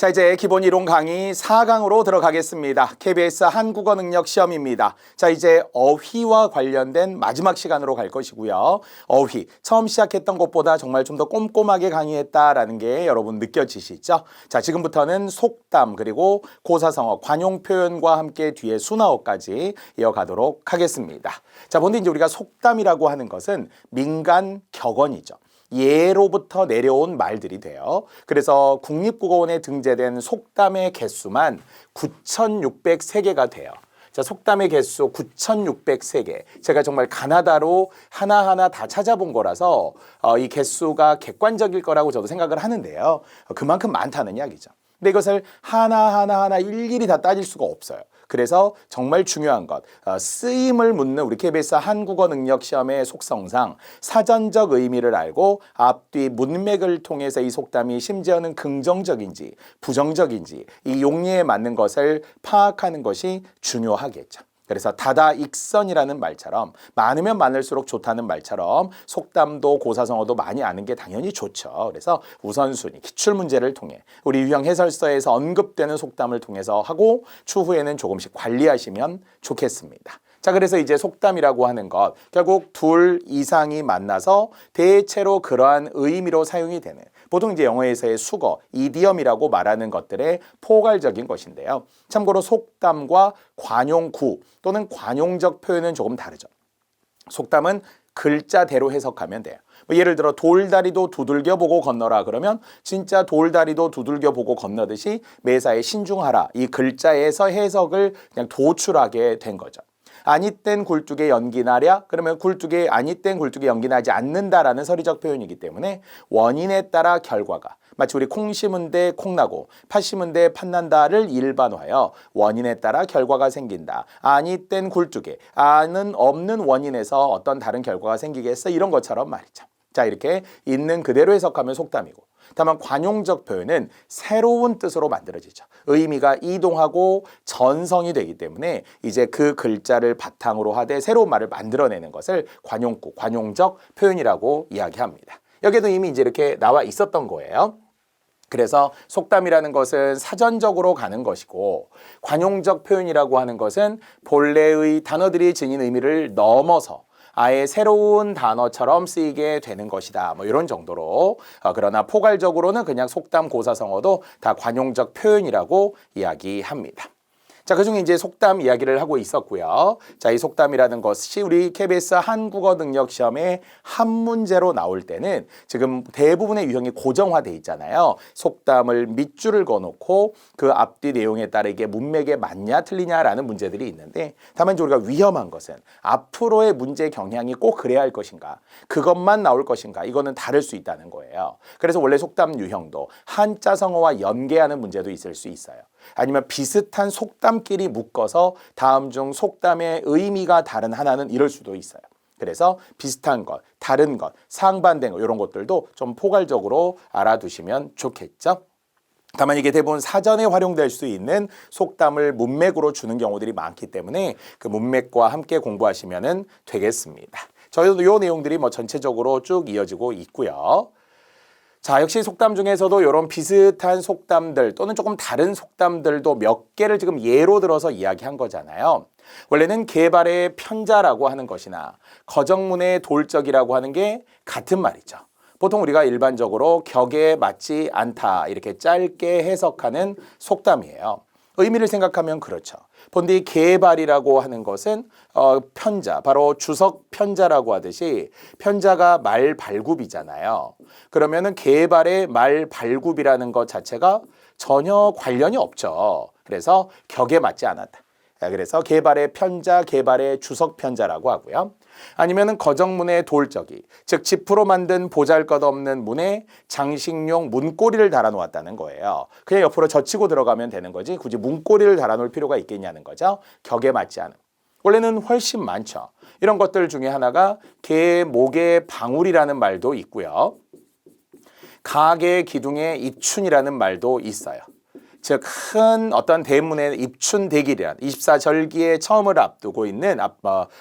자, 이제 기본 이론 강의 4강으로 들어가겠습니다. KBS 한국어 능력 시험입니다. 자, 이제 어휘와 관련된 마지막 시간으로 갈 것이고요. 어휘, 처음 시작했던 것보다 정말 좀 더 꼼꼼하게 강의했다라는 게 여러분 느껴지시죠? 자, 지금부터는 속담 그리고 고사성어, 관용 표현과 함께 뒤에 순화어까지 이어가도록 하겠습니다. 자, 먼저 이제 우리가 속담이라고 하는 것은 민간 격언이죠. 예로부터 내려온 말들이 돼요. 그래서 국립국어원에 등재된 속담의 개수만 9,603개가 돼요. 자, 속담의 개수 9,603개. 제가 정말 가나다로 하나하나 다 찾아본 거라서 이 개수가 객관적일 거라고 저도 생각을 하는데요. 그만큼 많다는 이야기죠. 근데 이것을 하나하나 일일이 다 따질 수가 없어요. 그래서 정말 중요한 것, 쓰임을 묻는 우리 KBS 한국어 능력 시험의 속성상 사전적 의미를 알고 앞뒤 문맥을 통해서 이 속담이 심지어는 긍정적인지 부정적인지 이 용리에 맞는 것을 파악하는 것이 중요하겠죠. 그래서 다다익선이라는 말처럼 많으면 많을수록 좋다는 말처럼 속담도 고사성어도 많이 아는 게 당연히 좋죠. 그래서 우선순위, 기출문제를 통해 우리 유형 해설서에서 언급되는 속담을 통해서 하고 추후에는 조금씩 관리하시면 좋겠습니다. 자, 그래서 이제 속담이라고 하는 것, 결국 둘 이상이 만나서 대체로 그러한 의미로 사용이 되는 보통 이제 영어에서의 수거, 이디엄이라고 말하는 것들의 포괄적인 것인데요. 참고로 속담과 관용구 또는 관용적 표현은 조금 다르죠. 속담은 글자대로 해석하면 돼요. 예를 들어 돌다리도 두들겨 보고 건너라 그러면 진짜 돌다리도 두들겨 보고 건너듯이 매사에 신중하라 이 글자에서 해석을 그냥 도출하게 된 거죠. 아니 땐 굴뚝에 연기 나랴? 그러면 굴뚝에 아니 땐 굴뚝에 연기 나지 않는다라는 서리적 표현이기 때문에 원인에 따라 결과가 마치 우리 콩 심은 데 콩 나고 팥 심은 데 팥 난다를 일반화하여 원인에 따라 결과가 생긴다. 아니 땐 굴뚝에 아는 없는 원인에서 어떤 다른 결과가 생기겠어? 이런 것처럼 말이죠. 자, 이렇게 있는 그대로 해석하면 속담이고 다만 관용적 표현은 새로운 뜻으로 만들어지죠. 의미가 이동하고 전성이 되기 때문에 이제 그 글자를 바탕으로 하되 새로운 말을 만들어내는 것을 관용구, 관용적 표현이라고 이야기합니다. 여기에도 이미 이제 이렇게 나와 있었던 거예요. 그래서 속담이라는 것은 사전적으로 가는 것이고 관용적 표현이라고 하는 것은 본래의 단어들이 지닌 의미를 넘어서 아예 새로운 단어처럼 쓰이게 되는 것이다. 뭐 이런 정도로 그러나 포괄적으로는 그냥 속담 고사성어도 다 관용적 표현이라고 이야기합니다. 자, 그중에 이제 속담 이야기를 하고 있었고요. 자, 이 속담이라는 것이 우리 KBS 한국어 능력 시험에 한 문제로 나올 때는 지금 대부분의 유형이 고정화돼 있잖아요. 속담을 밑줄을 그어놓고 그 앞뒤 내용에 따르게 문맥에 맞냐 틀리냐라는 문제들이 있는데 다만 우리가 위험한 것은 앞으로의 문제 경향이 꼭 그래야 할 것인가 그것만 나올 것인가 이거는 다를 수 있다는 거예요. 그래서 원래 속담 유형도 한자 성어와 연계하는 문제도 있을 수 있어요. 아니면 비슷한 속담끼리 묶어서 다음 중 속담의 의미가 다른 하나는 이럴 수도 있어요. 그래서 비슷한 것, 다른 것, 상반된 것 이런 것들도 좀 포괄적으로 알아두시면 좋겠죠. 다만 이게 대부분 사전에 활용될 수 있는 속담을 문맥으로 주는 경우들이 많기 때문에 그 문맥과 함께 공부하시면 되겠습니다. 저희도 이 내용들이 뭐 전체적으로 쭉 이어지고 있고요. 자, 역시 속담 중에서도 이런 비슷한 속담들 또는 조금 다른 속담들도 몇 개를 지금 예로 들어서 이야기한 거잖아요. 원래는 개발의 편자라고 하는 것이나 거정문의 돌적이라고 하는 게 같은 말이죠. 보통 우리가 일반적으로 격에 맞지 않다 이렇게 짧게 해석하는 속담이에요. 의미를 생각하면 그렇죠. 본디 개발이라고 하는 것은 편자, 바로 주석 편자라고 하듯이 편자가 말 발굽이잖아요. 그러면은 개발의 말 발굽이라는 것 자체가 전혀 관련이 없죠. 그래서 격에 맞지 않았다. 그래서 개발의 편자, 개발의 주석 편자라고 하고요. 아니면은 거정문의 돌적이, 즉 지프로 만든 보잘것없는 문에 장식용 문고리를 달아놓았다는 거예요. 그냥 옆으로 젖히고 들어가면 되는 거지 굳이 문고리를 달아놓을 필요가 있겠냐는 거죠. 격에 맞지 않은. 원래는 훨씬 많죠. 이런 것들 중에 하나가 개 목의 방울이라는 말도 있고요. 가게 기둥의 입춘이라는 말도 있어요. 즉 큰 어떤 대문의 입춘대길이란 24절기의 처음을 앞두고 있는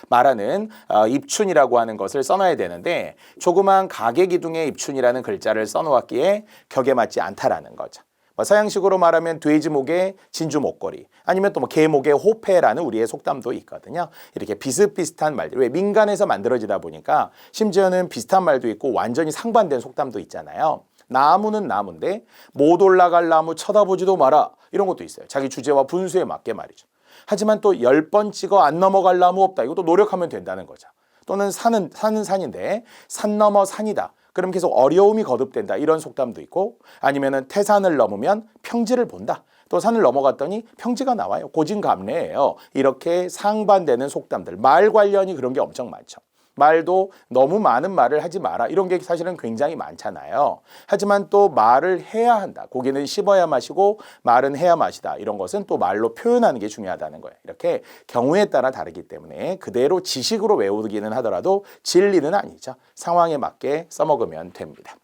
말하는 입춘이라고 하는 것을 써놔야 되는데 조그만 가게 기둥의 입춘이라는 글자를 써놓았기에 격에 맞지 않다라는 거죠. 서양식으로 말하면 돼지 목에 진주 목걸이, 아니면 또 뭐 개 목에 호패라는 우리의 속담도 있거든요. 이렇게 비슷비슷한 말들, 왜 민간에서 만들어지다 보니까 심지어는 비슷한 말도 있고 완전히 상반된 속담도 있잖아요. 나무는 나무인데 못 올라갈 나무 쳐다보지도 마라, 이런 것도 있어요. 자기 주제와 분수에 맞게 말이죠. 하지만 또 10번 찍어 안 넘어갈 나무 없다, 이것도 노력하면 된다는 거죠. 또는 산은 산인데 산 넘어 산이다, 그럼 계속 어려움이 거듭된다, 이런 속담도 있고, 아니면은 태산을 넘으면 평지를 본다, 또 산을 넘어갔더니 평지가 나와요. 고진감래예요. 이렇게 상반되는 속담들, 말 관련이 그런 게 엄청 많죠. 말도 너무 많은 말을 하지 마라, 이런 게 사실은 굉장히 많잖아요. 하지만 또 말을 해야 한다, 고기는 씹어야 마시고 말은 해야 마시다, 이런 것은 또 말로 표현하는 게 중요하다는 거예요. 이렇게 경우에 따라 다르기 때문에 그대로 지식으로 외우기는 하더라도 진리는 아니죠. 상황에 맞게 써먹으면 됩니다.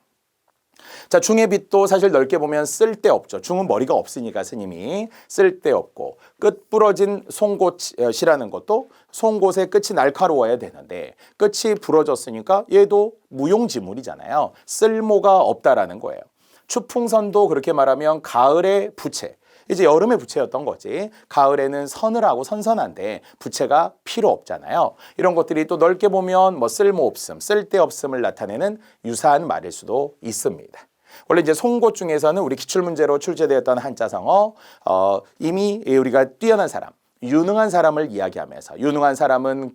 자, 중의 빛도 사실 넓게 보면 쓸데없죠. 중은 머리가 없으니까 스님이 쓸데없고, 끝 부러진 송곳이라는 것도 송곳의 끝이 날카로워야 되는데 끝이 부러졌으니까 얘도 무용지물이잖아요. 쓸모가 없다라는 거예요. 추풍선도 그렇게 말하면 가을의 부채, 이제 여름의 부채였던 거지. 가을에는 서늘하고 선선한데 부채가 필요 없잖아요. 이런 것들이 또 넓게 보면 뭐 쓸모없음, 쓸데없음을 나타내는 유사한 말일 수도 있습니다. 원래 이제 송곳 중에서는 우리 기출문제로 출제되었던 한자성어, 이미 우리가 뛰어난 사람, 유능한 사람을 이야기하면서, 유능한 사람은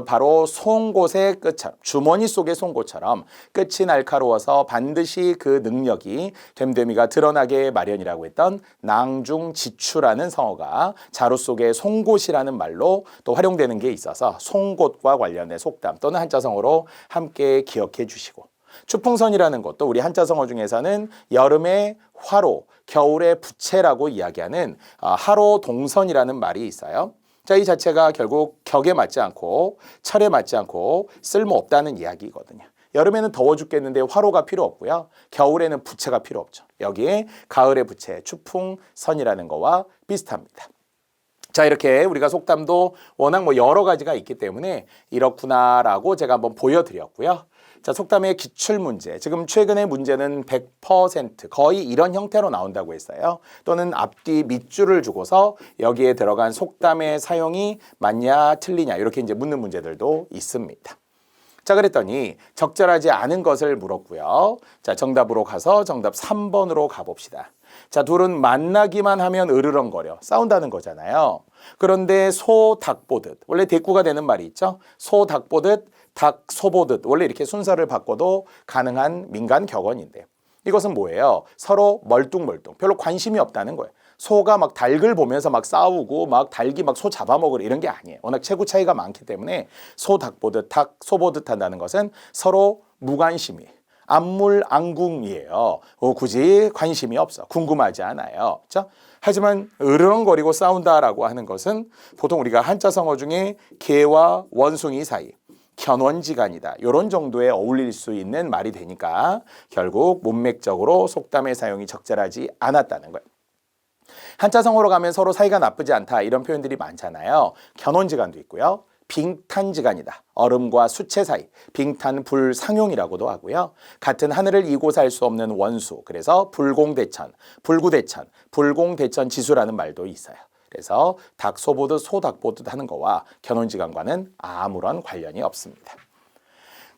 바로 송곳의 끝처럼, 주머니 속의 송곳처럼 끝이 날카로워서 반드시 그 능력이 됨됨이가 드러나게 마련이라고 했던 낭중지추라는 성어가 자루 속의 송곳이라는 말로 또 활용되는 게 있어서 송곳과 관련된 속담 또는 한자성어로 함께 기억해 주시고, 추풍선이라는 것도 우리 한자성어 중에서는 여름의 화로, 겨울의 부채라고 이야기하는 하로동선이라는 말이 있어요. 자, 이 자체가 결국 격에 맞지 않고 철에 맞지 않고 쓸모없다는 이야기거든요. 여름에는 더워 죽겠는데 화로가 필요 없고요. 겨울에는 부채가 필요 없죠. 여기에 가을의 부채, 추풍선이라는 거와 비슷합니다. 자, 이렇게 우리가 속담도 워낙 뭐 여러 가지가 있기 때문에 이렇구나라고 제가 한번 보여드렸고요. 자, 속담의 기출문제, 지금 최근의 문제는 100% 거의 이런 형태로 나온다고 했어요. 또는 앞뒤 밑줄을 주고서 여기에 들어간 속담의 사용이 맞냐 틀리냐, 이렇게 이제 묻는 문제들도 있습니다. 자, 그랬더니 적절하지 않은 것을 물었고요. 자, 정답으로 가서 정답 3번으로 가봅시다. 자, 둘은 만나기만 하면 으르렁거려 싸운다는 거잖아요. 그런데 소 닭 보듯, 원래 대꾸가 되는 말이 있죠. 소 닭 보듯 닭 소 보듯, 원래 이렇게 순서를 바꿔도 가능한 민간 격언인데, 이것은 뭐예요? 서로 멀뚱멀뚱 별로 관심이 없다는 거예요. 소가 막 닭을 보면서 막 싸우고 막 닭이 막 소 잡아먹으려 이런 게 아니에요. 워낙 체구 차이가 많기 때문에 소 닭 보듯 닭 소 보듯 한다는 것은 서로 무관심이, 안물안궁이에요. 굳이 관심이 없어, 궁금하지 않아요. 그렇죠? 하지만 으르렁거리고 싸운다라고 하는 것은 보통 우리가 한자성어 중에 개와 원숭이 사이, 견원지간이다, 이런 정도에 어울릴 수 있는 말이 되니까 결국 문맥적으로 속담의 사용이 적절하지 않았다는 거예요. 한자성어로 가면 서로 사이가 나쁘지 않다, 이런 표현들이 많잖아요. 견원지간도 있고요. 빙탄지간이다, 얼음과 수채 사이, 빙탄 불상용이라고도 하고요. 같은 하늘을 이고 살 수 없는 원수, 그래서 불공대천, 불구대천, 불공대천 지수라는 말도 있어요. 그래서 닭 소보듯 소 닭 보듯 하는 거와 견원지간과는 아무런 관련이 없습니다.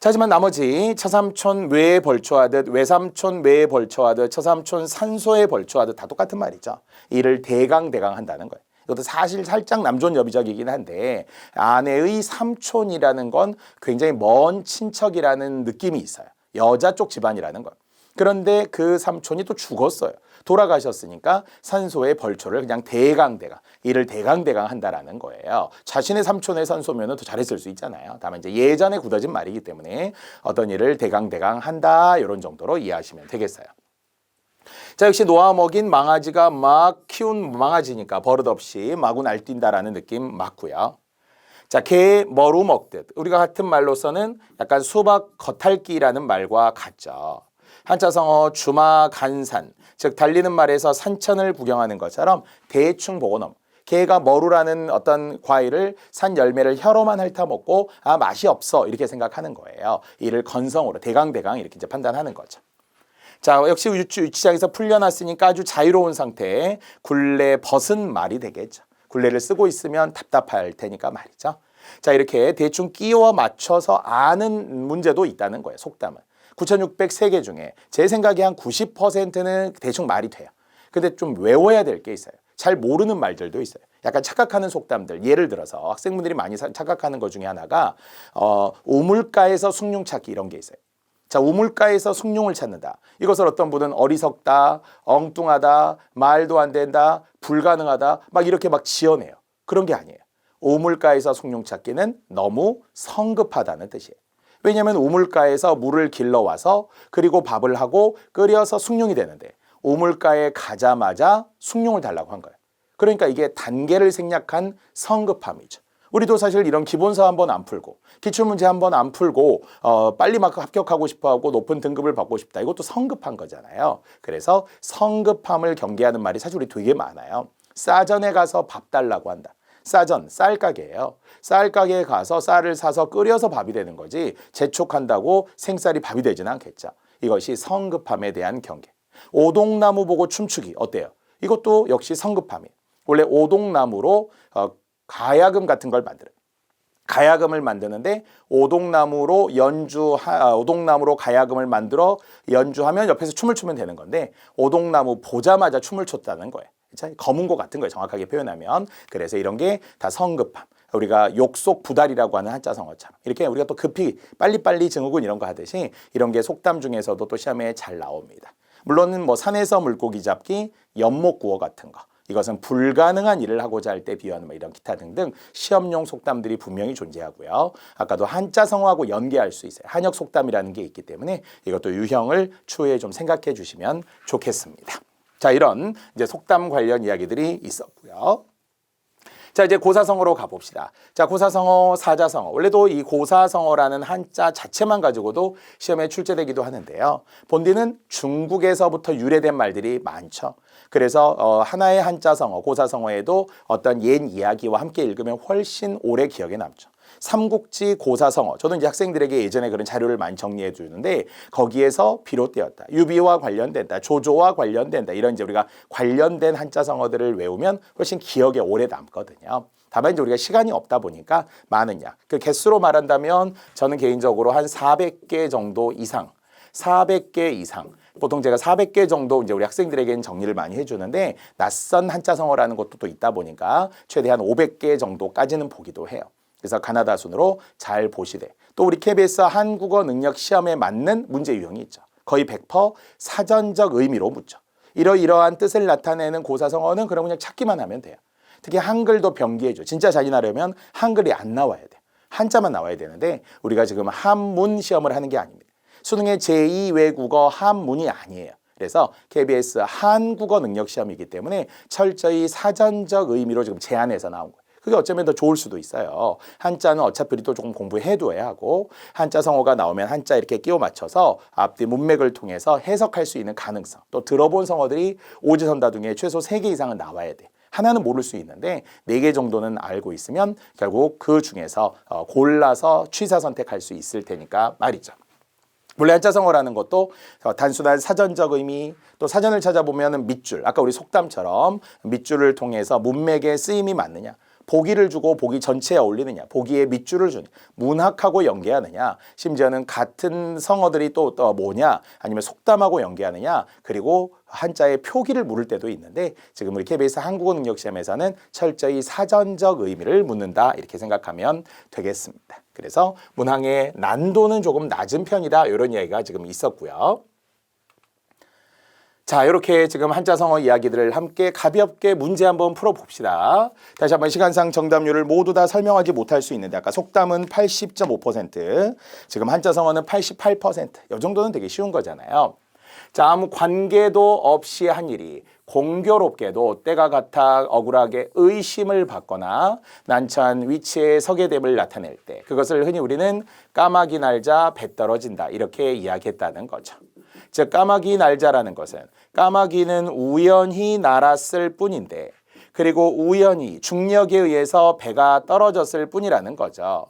자, 하지만 나머지 처삼촌 외에 벌초하듯 외삼촌 외에 벌초하듯 처삼촌 산소에 벌초하듯 다 똑같은 말이죠. 이를 대강대강 한다는 거예요. 이것도 사실 살짝 남존여비적이긴 한데 아내의 삼촌이라는 건 굉장히 먼 친척이라는 느낌이 있어요. 여자 쪽 집안이라는 거. 그런데 그 삼촌이 또 죽었어요. 돌아가셨으니까 산소의 벌초를 그냥 대강대강, 이를 대강대강 한다라는 거예요. 자신의 삼촌의 산소면 더 잘했을 수 있잖아요. 다만 이제 예전에 굳어진 말이기 때문에 어떤 일을 대강대강 한다, 이런 정도로 이해하시면 되겠어요. 자, 역시 놓아먹인 망아지가 막 키운 망아지니까 버릇없이 마구 날뛴다라는 느낌 맞고요. 자, 개 머루 먹듯, 우리가 같은 말로서는 약간 수박 겉핥기라는 말과 같죠. 한자성어 주마간산, 즉 달리는 말에서 산천을 구경하는 것처럼 대충 보고 넘, 개가 머루라는 어떤 과일을 산 열매를 혀로만 핥아먹고 맛이 없어, 이렇게 생각하는 거예요. 이를 건성으로 대강대강 이렇게 이제 판단하는 거죠. 자, 역시 유치장에서 풀려났으니까 아주 자유로운 상태에 굴레 벗은 말이 되겠죠. 굴레를 쓰고 있으면 답답할 테니까 말이죠. 자, 이렇게 대충 끼워 맞춰서 아는 문제도 있다는 거예요. 속담은. 9,603개 중에 제 생각에 한 90%는 대충 말이 돼요. 근데 좀 외워야 될 게 있어요. 잘 모르는 말들도 있어요. 약간 착각하는 속담들. 예를 들어서 학생분들이 많이 착각하는 것 중에 하나가 우물가에서 숭늉 찾기 이런 게 있어요. 자, 우물가에서 숭늉을 찾는다. 이것을 어떤 분은 어리석다, 엉뚱하다, 말도 안 된다, 불가능하다 막 이렇게 막 지어내요. 그런 게 아니에요. 우물가에서 숭늉 찾기는 너무 성급하다는 뜻이에요. 왜냐하면 우물가에서 물을 길러와서 그리고 밥을 하고 끓여서 숭늉이 되는데 우물가에 가자마자 숭늉을 달라고 한 거예요. 그러니까 이게 단계를 생략한 성급함이죠. 우리도 사실 이런 기본서 한번 안 풀고 기출문제 한번 안 풀고 빨리 막 합격하고 싶어하고 높은 등급을 받고 싶다. 이것도 성급한 거잖아요. 그래서 성급함을 경계하는 말이 사실 우리 되게 많아요. 싸전에 가서 밥 달라고 한다. 싸전, 쌀가게예요. 쌀가게에 가서 쌀을 사서 끓여서 밥이 되는 거지 재촉한다고 생쌀이 밥이 되지는 않겠죠. 이것이 성급함에 대한 경계. 오동나무 보고 춤추기 어때요? 이것도 역시 성급함이에요. 원래 오동나무로 가야금 같은 걸 만들어요. 가야금을 만드는데 오동나무로 오동나무로 가야금을 만들어 연주하면 옆에서 춤을 추면 되는 건데 오동나무 보자마자 춤을 췄다는 거예요. 검은 거 같은 거예요. 정확하게 표현하면. 그래서 이런 게 다 성급함. 우리가 욕속 부달이라고 하는 한자성어처럼 이렇게 우리가 또 급히 빨리빨리 증후군 이런 거 하듯이 이런 게 속담 중에서도 또 시험에 잘 나옵니다. 물론 뭐 산에서 물고기 잡기, 연못구어 같은 거. 이것은 불가능한 일을 하고자 할 때 비유하는 이런 기타 등등 시험용 속담들이 분명히 존재하고요. 아까도 한자성어하고 연계할 수 있어요. 한역 속담이라는 게 있기 때문에 이것도 유형을 추후에 좀 생각해 주시면 좋겠습니다. 자, 이런 이제 속담 관련 이야기들이 있었고요. 자, 이제 고사성어로 가봅시다. 자, 고사성어, 사자성어. 원래도 이 고사성어라는 한자 자체만 가지고도 시험에 출제되기도 하는데요. 본디는 중국에서부터 유래된 말들이 많죠. 그래서 하나의 한자성어, 고사성어에도 어떤 옛 이야기와 함께 읽으면 훨씬 오래 기억에 남죠. 삼국지 고사성어. 저도 이제 학생들에게 예전에 그런 자료를 많이 정리해 주는데 거기에서 비롯되었다. 유비와 관련된다. 조조와 관련된다. 이런 이제 우리가 관련된 한자성어들을 외우면 훨씬 기억에 오래 남거든요. 다만 이제 우리가 시간이 없다 보니까 많은 양. 그 개수로 말한다면 저는 개인적으로 한 400개 정도 이상. 400개 이상. 보통 제가 400개 정도 이제 우리 학생들에게는 정리를 많이 해주는데 낯선 한자성어라는 것도 또 있다 보니까 최대한 500개 정도까지는 보기도 해요. 그래서 가나다 순으로 잘 보시되 또 우리 KBS 한국어 능력 시험에 맞는 문제 유형이 있죠. 거의 100% 사전적 의미로 묻죠. 이러이러한 뜻을 나타내는 고사성어는 그럼 그냥 찾기만 하면 돼요. 특히 한글도 병기해줘. 진짜 자진하려면 한글이 안 나와야 돼요. 한자만 나와야 되는데 우리가 지금 한문 시험을 하는 게 아닙니다. 수능의 제2외국어 한문이 아니에요. 그래서 KBS 한국어 능력 시험이기 때문에 철저히 사전적 의미로 지금 제안해서 나온 거예요. 그게 어쩌면 더 좋을 수도 있어요. 한자는 어차피 또 조금 공부해둬야 하고 한자 성어가 나오면 한자 이렇게 끼워 맞춰서 앞뒤 문맥을 통해서 해석할 수 있는 가능성 또 들어본 성어들이 오지선다둥에 최소 3개 이상은 나와야 돼. 하나는 모를 수 있는데 4개 정도는 알고 있으면 결국 그 중에서 골라서 취사 선택할 수 있을 테니까 말이죠. 원래 한자성어라는 것도 단순한 사전적 의미 또 사전을 찾아보면 밑줄 아까 우리 속담처럼 밑줄을 통해서 문맥의 쓰임이 맞느냐 보기를 주고 보기 전체에 어울리느냐 보기에 밑줄을 주느냐 문학하고 연계하느냐 심지어는 같은 성어들이 또 뭐냐 아니면 속담하고 연계하느냐 그리고 한자의 표기를 물을 때도 있는데 지금 우리 KBS 한국어 능력 시험에서는 철저히 사전적 의미를 묻는다 이렇게 생각하면 되겠습니다. 그래서 문항의 난도는 조금 낮은 편이다 이런 이야기가 지금 있었고요. 자, 이렇게 지금 한자성어 이야기들을 함께 가볍게 문제 한번 풀어봅시다. 다시 한번 시간상 정답률을 모두 다 설명하지 못할 수 있는데 아까 속담은 80.5%, 지금 한자성어는 88%. 이 정도는 되게 쉬운 거잖아요. 자, 아무 관계도 없이 한 일이 공교롭게도 때가 같아 억울하게 의심을 받거나 난처한 위치에 서게 됨을 나타낼 때 그것을 흔히 우리는 까마귀 날자 배 떨어진다 이렇게 이야기했다는 거죠. 즉 까마귀 날자라는 것은 까마귀는 우연히 날았을 뿐인데 그리고 우연히 중력에 의해서 배가 떨어졌을 뿐이라는 거죠.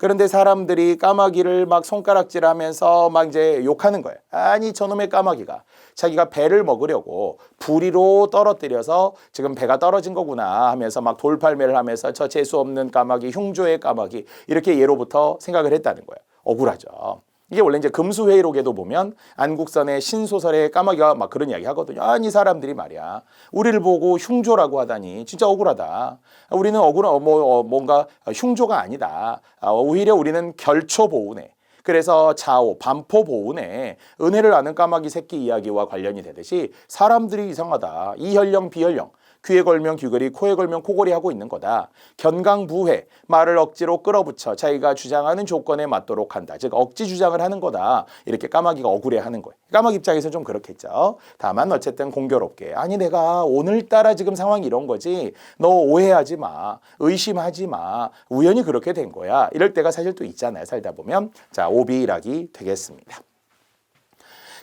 그런데 사람들이 까마귀를 막 손가락질하면서 막 이제 욕하는 거예요. 아니 저놈의 까마귀가 자기가 배를 먹으려고 부리로 떨어뜨려서 지금 배가 떨어진 거구나 하면서 막 돌팔매를 하면서 저 재수 없는 까마귀, 흉조의 까마귀 이렇게 예로부터 생각을 했다는 거예요. 억울하죠. 이게 원래 이제 금수회의록에도 보면 안국선의 신소설의 까마귀가 막 그런 이야기 하거든요. 아니 사람들이 말이야 우리를 보고 흉조라고 하다니 진짜 억울하다. 우리는 뭔가 흉조가 아니다. 오히려 우리는 결초보은에 그래서 자오, 반포보은에 은혜를 아는 까마귀 새끼 이야기와 관련이 되듯이 사람들이 이상하다. 이혈령 비혈령 귀에 걸면 귀걸이, 코에 걸면 코걸이 하고 있는 거다. 견강부회, 말을 억지로 끌어붙여 자기가 주장하는 조건에 맞도록 한다. 즉 억지 주장을 하는 거다. 이렇게 까마귀가 억울해하는 거예요. 까마귀 입장에서 좀 그렇겠죠. 다만 어쨌든 공교롭게 아니 내가 오늘따라 지금 상황이 이런 거지. 너 오해하지 마. 의심하지 마. 우연히 그렇게 된 거야. 이럴 때가 사실 또 있잖아요. 살다 보면. 자, 오비락이 되겠습니다.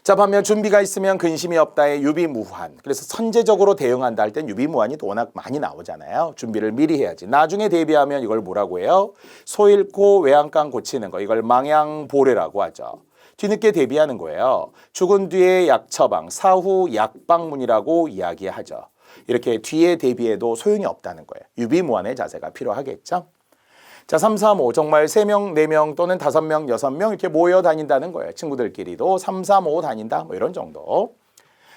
자, 반면 준비가 있으면 근심이 없다의 유비무환. 그래서 선제적으로 대응한다 할 땐 유비무환이 또 워낙 많이 나오잖아요. 준비를 미리 해야지. 나중에 대비하면 이걸 뭐라고 해요? 소 잃고 외양간 고치는 거. 이걸 망양보례라고 하죠. 뒤늦게 대비하는 거예요. 죽은 뒤에 약처방, 사후 약방문이라고 이야기하죠. 이렇게 뒤에 대비해도 소용이 없다는 거예요. 유비무환의 자세가 필요하겠죠. 자, 3, 3, 5 정말 3명, 4명 또는 5명, 6명 이렇게 모여 다닌다는 거예요. 친구들끼리도 3, 3, 5 다닌다 뭐 이런 정도.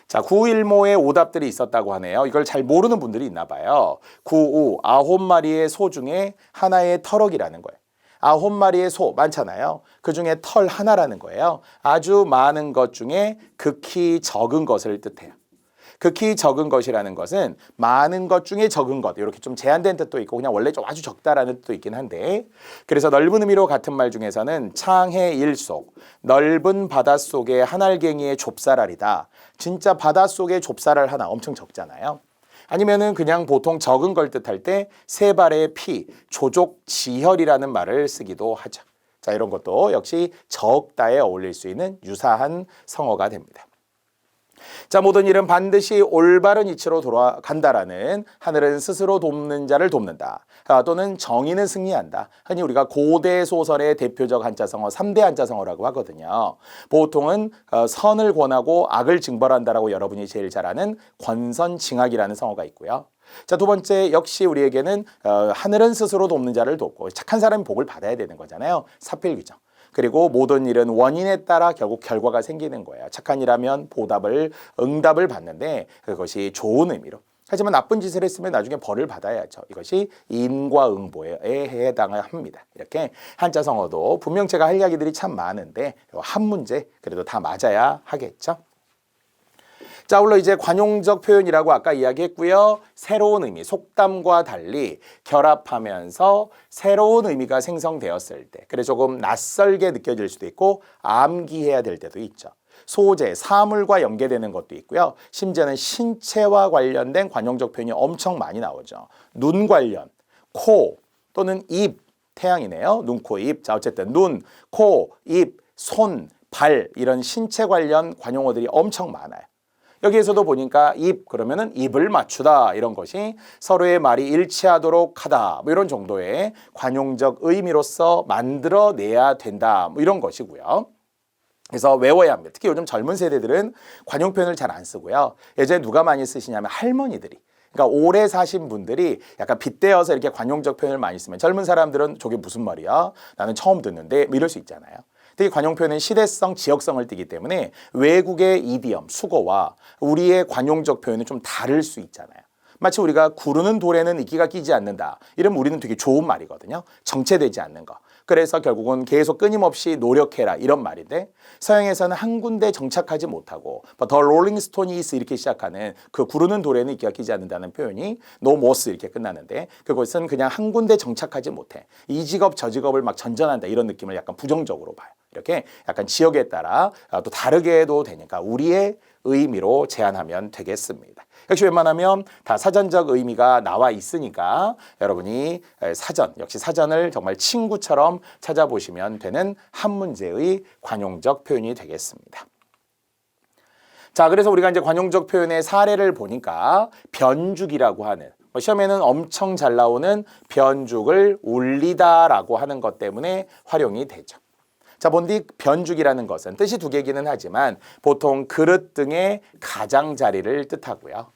자, 9일모의 오답들이 있었다고 하네요. 이걸 잘 모르는 분들이 있나 봐요. 9, 5, 9마리의 소 중에 하나의 터럭이라는 거예요. 9마리의 소 많잖아요. 그 중에 털 하나라는 거예요. 아주 많은 것 중에 극히 적은 것을 뜻해요. 극히 적은 것이라는 것은 많은 것 중에 적은 것 이렇게 좀 제한된 뜻도 있고 그냥 원래 좀 아주 적다라는 뜻도 있긴 한데 그래서 넓은 의미로 같은 말 중에서는 창해 일속 넓은 바닷속의 한알갱이의 좁쌀알이다. 진짜 바닷속의 좁쌀알 하나 엄청 적잖아요. 아니면은 그냥 보통 적은 걸 뜻할 때 세 발의 피, 조족지혈이라는 말을 쓰기도 하죠. 자, 이런 것도 역시 적다에 어울릴 수 있는 유사한 성어가 됩니다. 자, 모든 일은 반드시 올바른 이치로 돌아간다라는 하늘은 스스로 돕는 자를 돕는다. 또는 정의는 승리한다. 흔히 우리가 고대 소설의 대표적 한자성어 3대 한자성어라고 하거든요. 보통은 선을 권하고 악을 징벌한다라고 여러분이 제일 잘 아는 권선징악이라는 성어가 있고요. 자, 두 번째 역시 우리에게는 하늘은 스스로 돕는 자를 돕고 착한 사람이 복을 받아야 되는 거잖아요. 사필규정. 그리고 모든 일은 원인에 따라 결국 결과가 생기는 거예요. 착한 일하면 응답을 받는데 그것이 좋은 의미로. 하지만 나쁜 짓을 했으면 나중에 벌을 받아야죠. 이것이 인과응보에 해당합니다. 이렇게 한자성어도 분명 제가 할 이야기들이 참 많은데 한 문제 그래도 다 맞아야 하겠죠. 자, 아울러 이제 관용적 표현이라고 아까 이야기했고요. 새로운 의미, 속담과 달리 결합하면서 새로운 의미가 생성되었을 때 그래 조금 낯설게 느껴질 수도 있고 암기해야 될 때도 있죠. 소재, 사물과 연계되는 것도 있고요. 심지어는 신체와 관련된 관용적 표현이 엄청 많이 나오죠. 눈 관련, 코 또는 입, 태양이네요. 눈, 코, 입. 자, 어쨌든 눈, 코, 입, 손, 발 이런 신체 관련 관용어들이 엄청 많아요. 여기에서도 보니까 입 그러면은 입을 맞추다 이런 것이 서로의 말이 일치하도록 하다 뭐 이런 정도의 관용적 의미로서 만들어내야 된다 뭐 이런 것이고요. 그래서 외워야 합니다. 특히 요즘 젊은 세대들은 관용 표현을 잘 안 쓰고요. 예전에 누가 많이 쓰시냐면 할머니들이. 그러니까 오래 사신 분들이 약간 빗대어서 이렇게 관용적 표현을 많이 쓰면 젊은 사람들은 저게 무슨 말이야? 나는 처음 듣는데 뭐 이럴 수 있잖아요. 특히 관용 표현은 시대성, 지역성을 띠기 때문에 외국의 이디엄, 수거와 우리의 관용적 표현은 좀 다를 수 있잖아요. 마치 우리가 구르는 돌에는 이끼가 끼지 않는다. 이러면 우리는 되게 좋은 말이거든요. 정체되지 않는 거. 그래서 결국은 계속 끊임없이 노력해라 이런 말인데 서양에서는 한 군데 정착하지 못하고 더 롤링스톤이스 이렇게 시작하는 그 구르는 돌에는 이끼가 끼지 않는다는 표현이 no more 이렇게 끝나는데 그것은 그냥 한 군데 정착하지 못해. 이 직업 저 직업을 막 전전한다 이런 느낌을 약간 부정적으로 봐요. 이렇게 약간 지역에 따라 또 다르게 해도 되니까 우리의 의미로 제한하면 되겠습니다. 역시 웬만하면 다 사전적 의미가 나와 있으니까 여러분이 역시 사전을 정말 친구처럼 찾아보시면 되는 한 문제의 관용적 표현이 되겠습니다. 자, 그래서 우리가 이제 관용적 표현의 사례를 보니까 변죽이라고 하는 시험에는 엄청 잘 나오는 변죽을 울리다라고 하는 것 때문에 활용이 되죠. 자, 본디 변죽이라는 것은 뜻이 두 개기는 하지만 보통 그릇 등의 가장자리를 뜻하고요.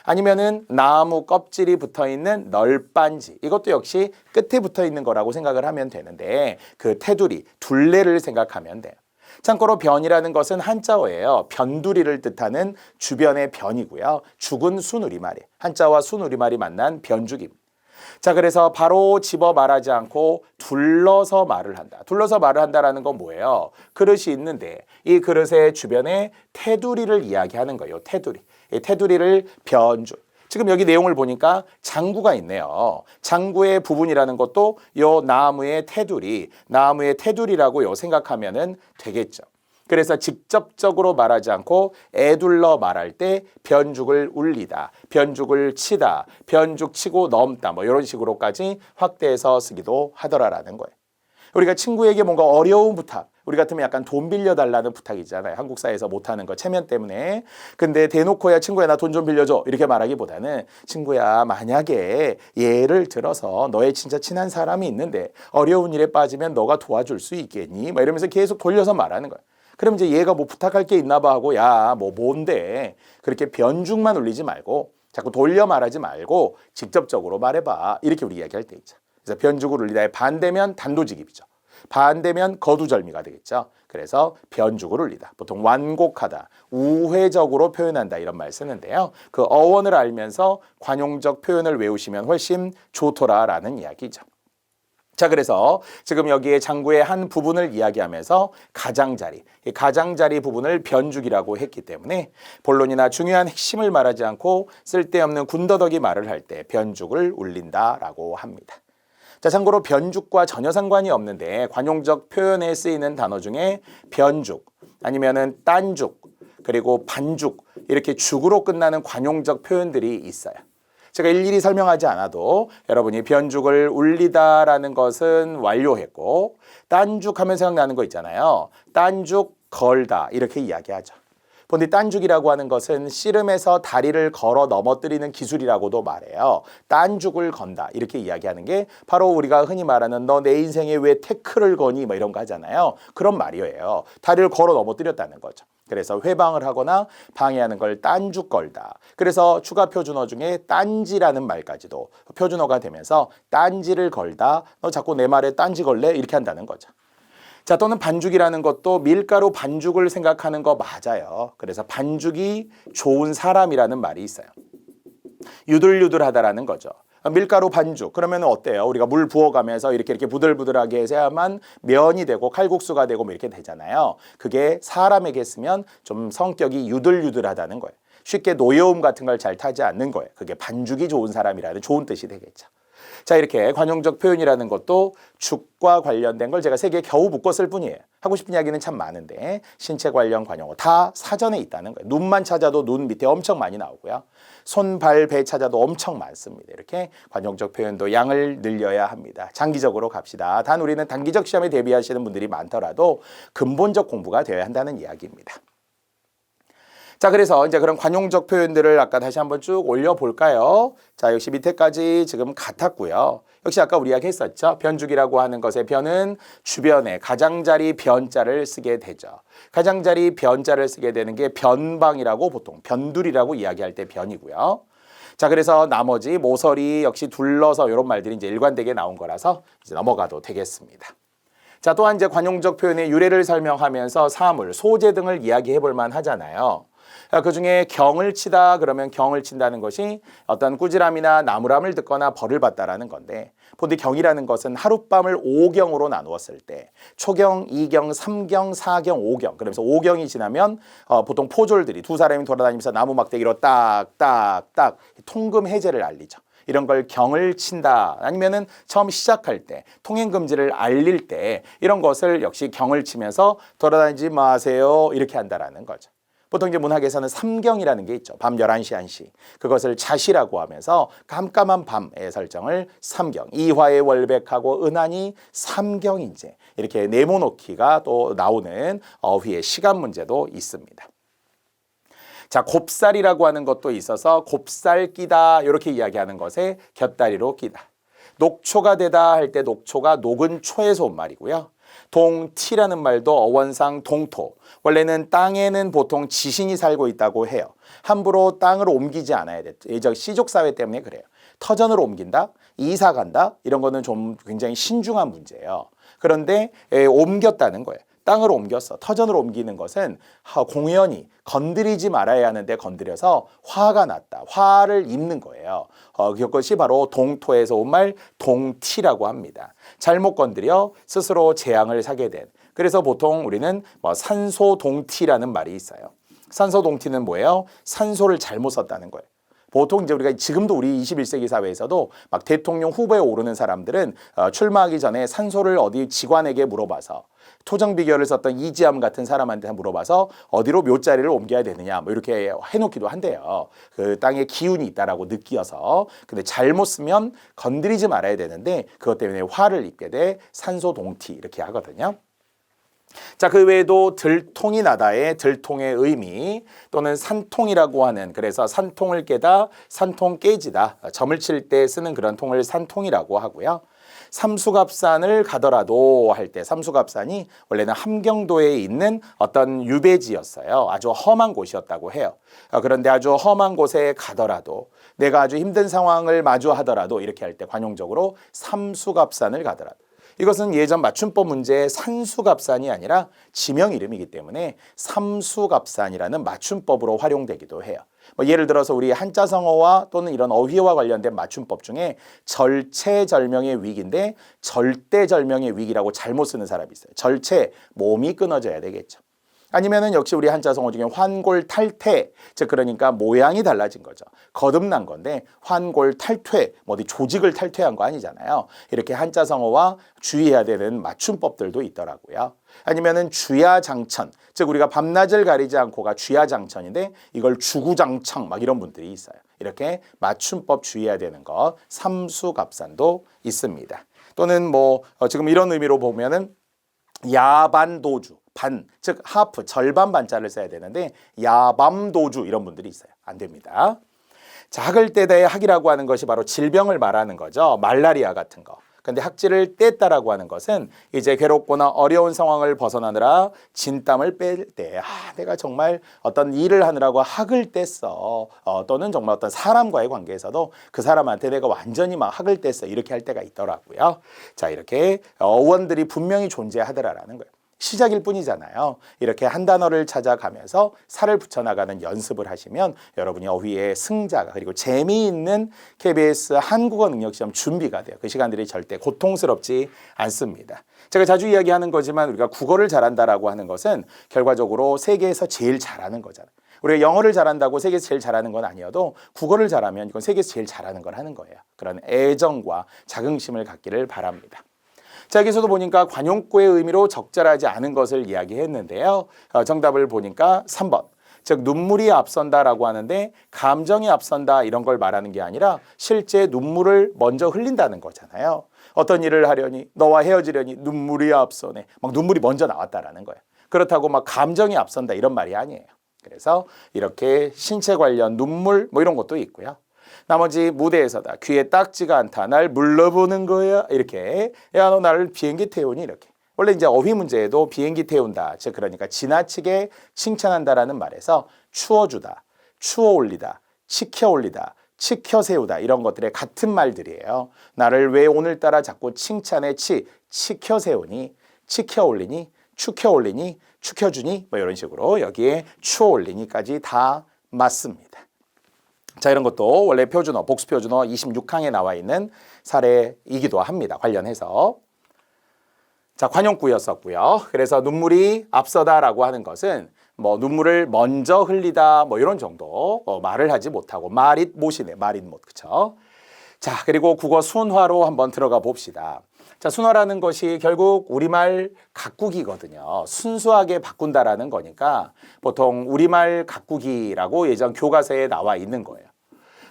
아니면은 나무 껍질이 붙어 있는 널빤지, 이것도 역시 끝에 붙어 있는 거라고 생각을 하면 되는데 그 테두리, 둘레를 생각하면 돼요. 참고로 변이라는 것은 한자어예요. 변두리를 뜻하는 주변의 변이고요. 죽은 순우리말이, 한자와 순우리말이 만난 변죽입니다. 자, 그래서 바로 집어 말하지 않고 둘러서 말을 한다. 둘러서 말을 한다라는 건 뭐예요? 그릇이 있는데 이 그릇의 주변에 테두리를 이야기하는 거예요. 테두리. 이 테두리를 변죽. 지금 여기 내용을 보니까 장구가 있네요. 장구의 부분이라는 것도 요 나무의 테두리라고 생각하면은 되겠죠. 그래서 직접적으로 말하지 않고 애둘러 말할 때 변죽을 울리다, 변죽을 치다, 변죽 치고 넘다 뭐 이런 식으로까지 확대해서 쓰기도 하더라라는 거예요. 우리가 친구에게 뭔가 어려운 부탁, 우리 같으면 약간 돈 빌려달라는 부탁이잖아요. 한국 사회에서 못하는 거 체면 때문에. 근데 대놓고야 친구야 나 돈 좀 빌려줘 이렇게 말하기보다는 친구야 만약에 예를 들어서 너의 진짜 친한 사람이 있는데 어려운 일에 빠지면 너가 도와줄 수 있겠니? 뭐 이러면서 계속 돌려서 말하는 거야. 그럼 이제 얘가 뭐 부탁할 게 있나 봐 하고 야 뭐 뭔데 그렇게 변죽만 울리지 말고 자꾸 돌려 말하지 말고 직접적으로 말해봐 이렇게 우리 이야기할 때 있죠. 그래서 변죽을 울리다의 반대면 단도직입이죠. 반대면 거두절미가 되겠죠. 그래서 변죽을 울리다. 보통 완곡하다, 우회적으로 표현한다 이런 말 쓰는데요. 그 어원을 알면서 관용적 표현을 외우시면 훨씬 좋더라라는 이야기죠. 자, 그래서 지금 여기에 장구의 한 부분을 이야기하면서 가장자리, 이 가장자리 부분을 변죽이라고 했기 때문에 본론이나 중요한 핵심을 말하지 않고 쓸데없는 군더더기 말을 할 때 변죽을 울린다라고 합니다. 자, 참고로 변죽과 전혀 상관이 없는데 관용적 표현에 쓰이는 단어 중에 변죽, 아니면은 딴죽, 그리고 반죽 이렇게 죽으로 끝나는 관용적 표현들이 있어요. 제가 일일이 설명하지 않아도 여러분이 변죽을 울리다라는 것은 완료했고 딴죽 하면 생각나는 거 있잖아요. 딴죽 걸다 이렇게 이야기하죠. 본디 딴죽이라고 하는 것은 씨름에서 다리를 걸어 넘어뜨리는 기술이라고도 말해요. 딴죽을 건다 이렇게 이야기하는 게 바로 우리가 흔히 말하는 너 내 인생에 왜 태클을 거니 뭐 이런 거 하잖아요. 그런 말이에요. 다리를 걸어 넘어뜨렸다는 거죠. 그래서 회방을 하거나 방해하는 걸 딴죽 걸다. 그래서 추가 표준어 중에 딴지라는 말까지도 표준어가 되면서 딴지를 걸다. 너 자꾸 내 말에 딴지 걸래? 이렇게 한다는 거죠. 자, 또는 반죽이라는 것도 밀가루 반죽을 생각하는 거 맞아요. 그래서 반죽이 좋은 사람이라는 말이 있어요. 유들유들하다라는 거죠. 밀가루 반죽 그러면 어때요? 우리가 물 부어가면서 이렇게 부들부들하게 해야만 면이 되고 칼국수가 되고 뭐 이렇게 되잖아요. 그게 사람에게 쓰면 좀 성격이 유들유들하다는 거예요. 쉽게 노여움 같은 걸 잘 타지 않는 거예요. 그게 반죽이 좋은 사람이라는 좋은 뜻이 되겠죠. 자, 이렇게 관용적 표현이라는 것도 죽과 관련된 걸 제가 3개 겨우 묶었을 뿐이에요. 하고 싶은 이야기는 참 많은데 신체 관련 관용어 다 사전에 있다는 거예요. 눈만 찾아도 눈 밑에 엄청 많이 나오고요. 손, 발, 배 찾아도 엄청 많습니다. 이렇게 관용적 표현도 양을 늘려야 합니다. 장기적으로 갑시다. 단 우리는 단기적 시험에 대비하시는 분들이 많더라도 근본적 공부가 되어야 한다는 이야기입니다. 자, 그래서 이제 그런 관용적 표현들을 아까 다시 한번 쭉 올려볼까요? 자, 역시 밑에까지 지금 같았고요. 역시 아까 우리 이야기했었죠. 변죽이라고 하는 것의 변은 주변에 가장자리 변자를 쓰게 되죠. 가장자리 변자를 쓰게 되는 게 변방이라고 보통 변두리라고 이야기할 때 변이고요. 자, 그래서 나머지 모서리 역시 둘러서 이런 말들이 이제 일관되게 나온 거라서 이제 넘어가도 되겠습니다. 자, 또한 이제 관용적 표현의 유래를 설명하면서 사물, 소재 등을 이야기해 볼 만 하잖아요. 그 중에 경을 치다 그러면 경을 친다는 것이 어떤 꾸지람이나 나무람을 듣거나 벌을 받다라는 건데 본디 경이라는 것은 하룻밤을 5경으로 나누었을 때 초경, 2경, 3경, 4경, 5경 그러면서 5경이 지나면 보통 포졸들이 두 사람이 돌아다니면서 나무 막대기로 딱딱딱 통금 해제를 알리죠. 이런 걸 경을 친다 아니면은 처음 시작할 때 통행금지를 알릴 때 이런 것을 역시 경을 치면서 돌아다니지 마세요 이렇게 한다라는 거죠. 보통 이제 문학에서는 삼경이라는 게 있죠. 밤 11시, 1시. 그것을 자시라고 하면서 깜깜한 밤의 설정을 삼경. 이화의 월백하고 은하니 삼경인제. 이렇게 네모놓기가 또 나오는 어휘의 시간 문제도 있습니다. 자, 곱살이라고 하는 것도 있어서 곱살 끼다 이렇게 이야기하는 것에 곁다리로 끼다. 녹초가 되다 할 때 녹초가 녹은 초에서 온 말이고요. 동티라는 말도 어원상 동토. 원래는 땅에는 보통 지신이 살고 있다고 해요. 함부로 땅을 옮기지 않아야 돼. 예전 시족사회 때문에 그래요. 터전으로 옮긴다, 이사 간다 이런 거는 좀 굉장히 신중한 문제예요. 그런데 옮겼다는 거예요. 땅으로 옮겼어. 터전으로 옮기는 것은 공연히 건드리지 말아야 하는데 건드려서 화가 났다. 화를 입는 거예요. 그것이 바로 동토에서 온 말 동티라고 합니다. 잘못 건드려 스스로 재앙을 사게 된. 그래서 보통 우리는 산소동티라는 말이 있어요. 산소동티는 뭐예요? 산소를 잘못 썼다는 거예요. 보통 이제 우리가 지금도 우리 21세기 사회에서도 막 대통령 후보에 오르는 사람들은 출마하기 전에 산소를 어디 직관에게 물어봐서 토정 비결을 썼던 이지암 같은 사람한테 물어봐서 어디로 묘자리를 옮겨야 되느냐 뭐 이렇게 해놓기도 한대요. 그 땅에 기운이 있다라고 느끼어서. 근데 잘못 쓰면 건드리지 말아야 되는데 그것 때문에 화를 입게 돼 산소동티 이렇게 하거든요. 자, 그 외에도 들통이 나다의 들통의 의미 또는 산통이라고 하는, 그래서 산통을 깨다, 산통 깨지다, 점을 칠 때 쓰는 그런 통을 산통이라고 하고요. 삼수갑산을 가더라도 할 때 삼수갑산이 원래는 함경도에 있는 어떤 유배지였어요. 아주 험한 곳이었다고 해요. 그런데 아주 험한 곳에 가더라도 내가 아주 힘든 상황을 마주하더라도 이렇게 할 때 관용적으로 삼수갑산을 가더라도 이것은 예전 맞춤법 문제의 산수갑산이 아니라 지명 이름이기 때문에 삼수갑산이라는 맞춤법으로 활용되기도 해요. 예를 들어서 우리 한자성어와 또는 이런 어휘와 관련된 맞춤법 중에 절체절명의 위기인데 절대절명의 위기라고 잘못 쓰는 사람이 있어요. 절체, 몸이 끊어져야 되겠죠. 아니면은 역시 우리 한자성어 중에 환골탈퇴, 즉 그러니까 모양이 달라진 거죠. 거듭난 건데 환골탈퇴, 어디 조직을 탈퇴한 거 아니잖아요. 이렇게 한자성어와 주의해야 되는 맞춤법들도 있더라고요. 아니면은 주야장천, 즉 우리가 밤낮을 가리지 않고가 주야장천인데 이걸 주구장청 막 이런 분들이 있어요. 이렇게 맞춤법 주의해야 되는 것, 삼수갑산도 있습니다. 또는 지금 이런 의미로 보면은 야반도주. 반, 즉 하프, 절반 반자를 써야 되는데 야밤도주 이런 분들이 있어요. 안 됩니다. 자, 학을 떼다의 학이라고 하는 것이 바로 질병을 말하는 거죠. 말라리아 같은 거. 근데 학질을 뗐다라고 하는 것은 이제 괴롭거나 어려운 상황을 벗어나느라 진땀을 뺄 때, 내가 정말 어떤 일을 하느라고 학을 뗐어. 또는 정말 어떤 사람과의 관계에서도 그 사람한테 내가 완전히 막 학을 뗐어. 이렇게 할 때가 있더라고요. 자, 이렇게 어원들이 분명히 존재하더라라는 거예요. 시작일 뿐이잖아요. 이렇게 한 단어를 찾아가면서 살을 붙여나가는 연습을 하시면 여러분이 어휘의 승자가, 그리고 재미있는 KBS 한국어 능력시험 준비가 돼요. 그 시간들이 절대 고통스럽지 않습니다. 제가 자주 이야기하는 거지만 우리가 국어를 잘한다라고 하는 것은 결과적으로 세계에서 제일 잘하는 거잖아요. 우리가 영어를 잘한다고 세계에서 제일 잘하는 건 아니어도 국어를 잘하면 이건 세계에서 제일 잘하는 걸 하는 거예요. 그런 애정과 자긍심을 갖기를 바랍니다. 자, 여기서도 보니까 관용구의 의미로 적절하지 않은 것을 이야기했는데요. 정답을 보니까 3번. 즉 눈물이 앞선다라고 하는데 감정이 앞선다 이런 걸 말하는 게 아니라 실제 눈물을 먼저 흘린다는 거잖아요. 어떤 일을 하려니 너와 헤어지려니 눈물이 앞서네. 막 눈물이 먼저 나왔다라는 거예요. 그렇다고 막 감정이 앞선다 이런 말이 아니에요. 그래서 이렇게 신체 관련 눈물 이런 것도 있고요. 나머지 무대에서다. 귀에 딱지가 않다. 날 물러보는 거야. 이렇게. 야, 너 나를 비행기 태우니? 이렇게. 원래 이제 어휘 문제에도 비행기 태운다. 즉 그러니까 지나치게 칭찬한다라는 말에서 추워주다, 추워올리다, 치켜올리다, 치켜세우다 이런 것들의 같은 말들이에요. 나를 왜 오늘따라 자꾸 칭찬에 치켜세우니, 치켜올리니, 축혀올리니, 축혀주니 이런 식으로 여기에 추워올리니까지 다 맞습니다. 자, 이런 것도 원래 표준어, 복수표준어 26항에 나와 있는 사례이기도 합니다. 관련해서. 자, 관용구였었고요. 그래서 눈물이 앞서다라고 하는 것은 눈물을 먼저 흘리다 이런 정도 말을 하지 못하고 말잇 못이네. 말잇 못. 그쵸? 자, 그리고 국어 순화로 한번 들어가 봅시다. 자, 순화라는 것이 결국 우리말 가꾸기거든요. 순수하게 바꾼다라는 거니까 보통 우리말 가꾸기라고 예전 교과서에 나와 있는 거예요.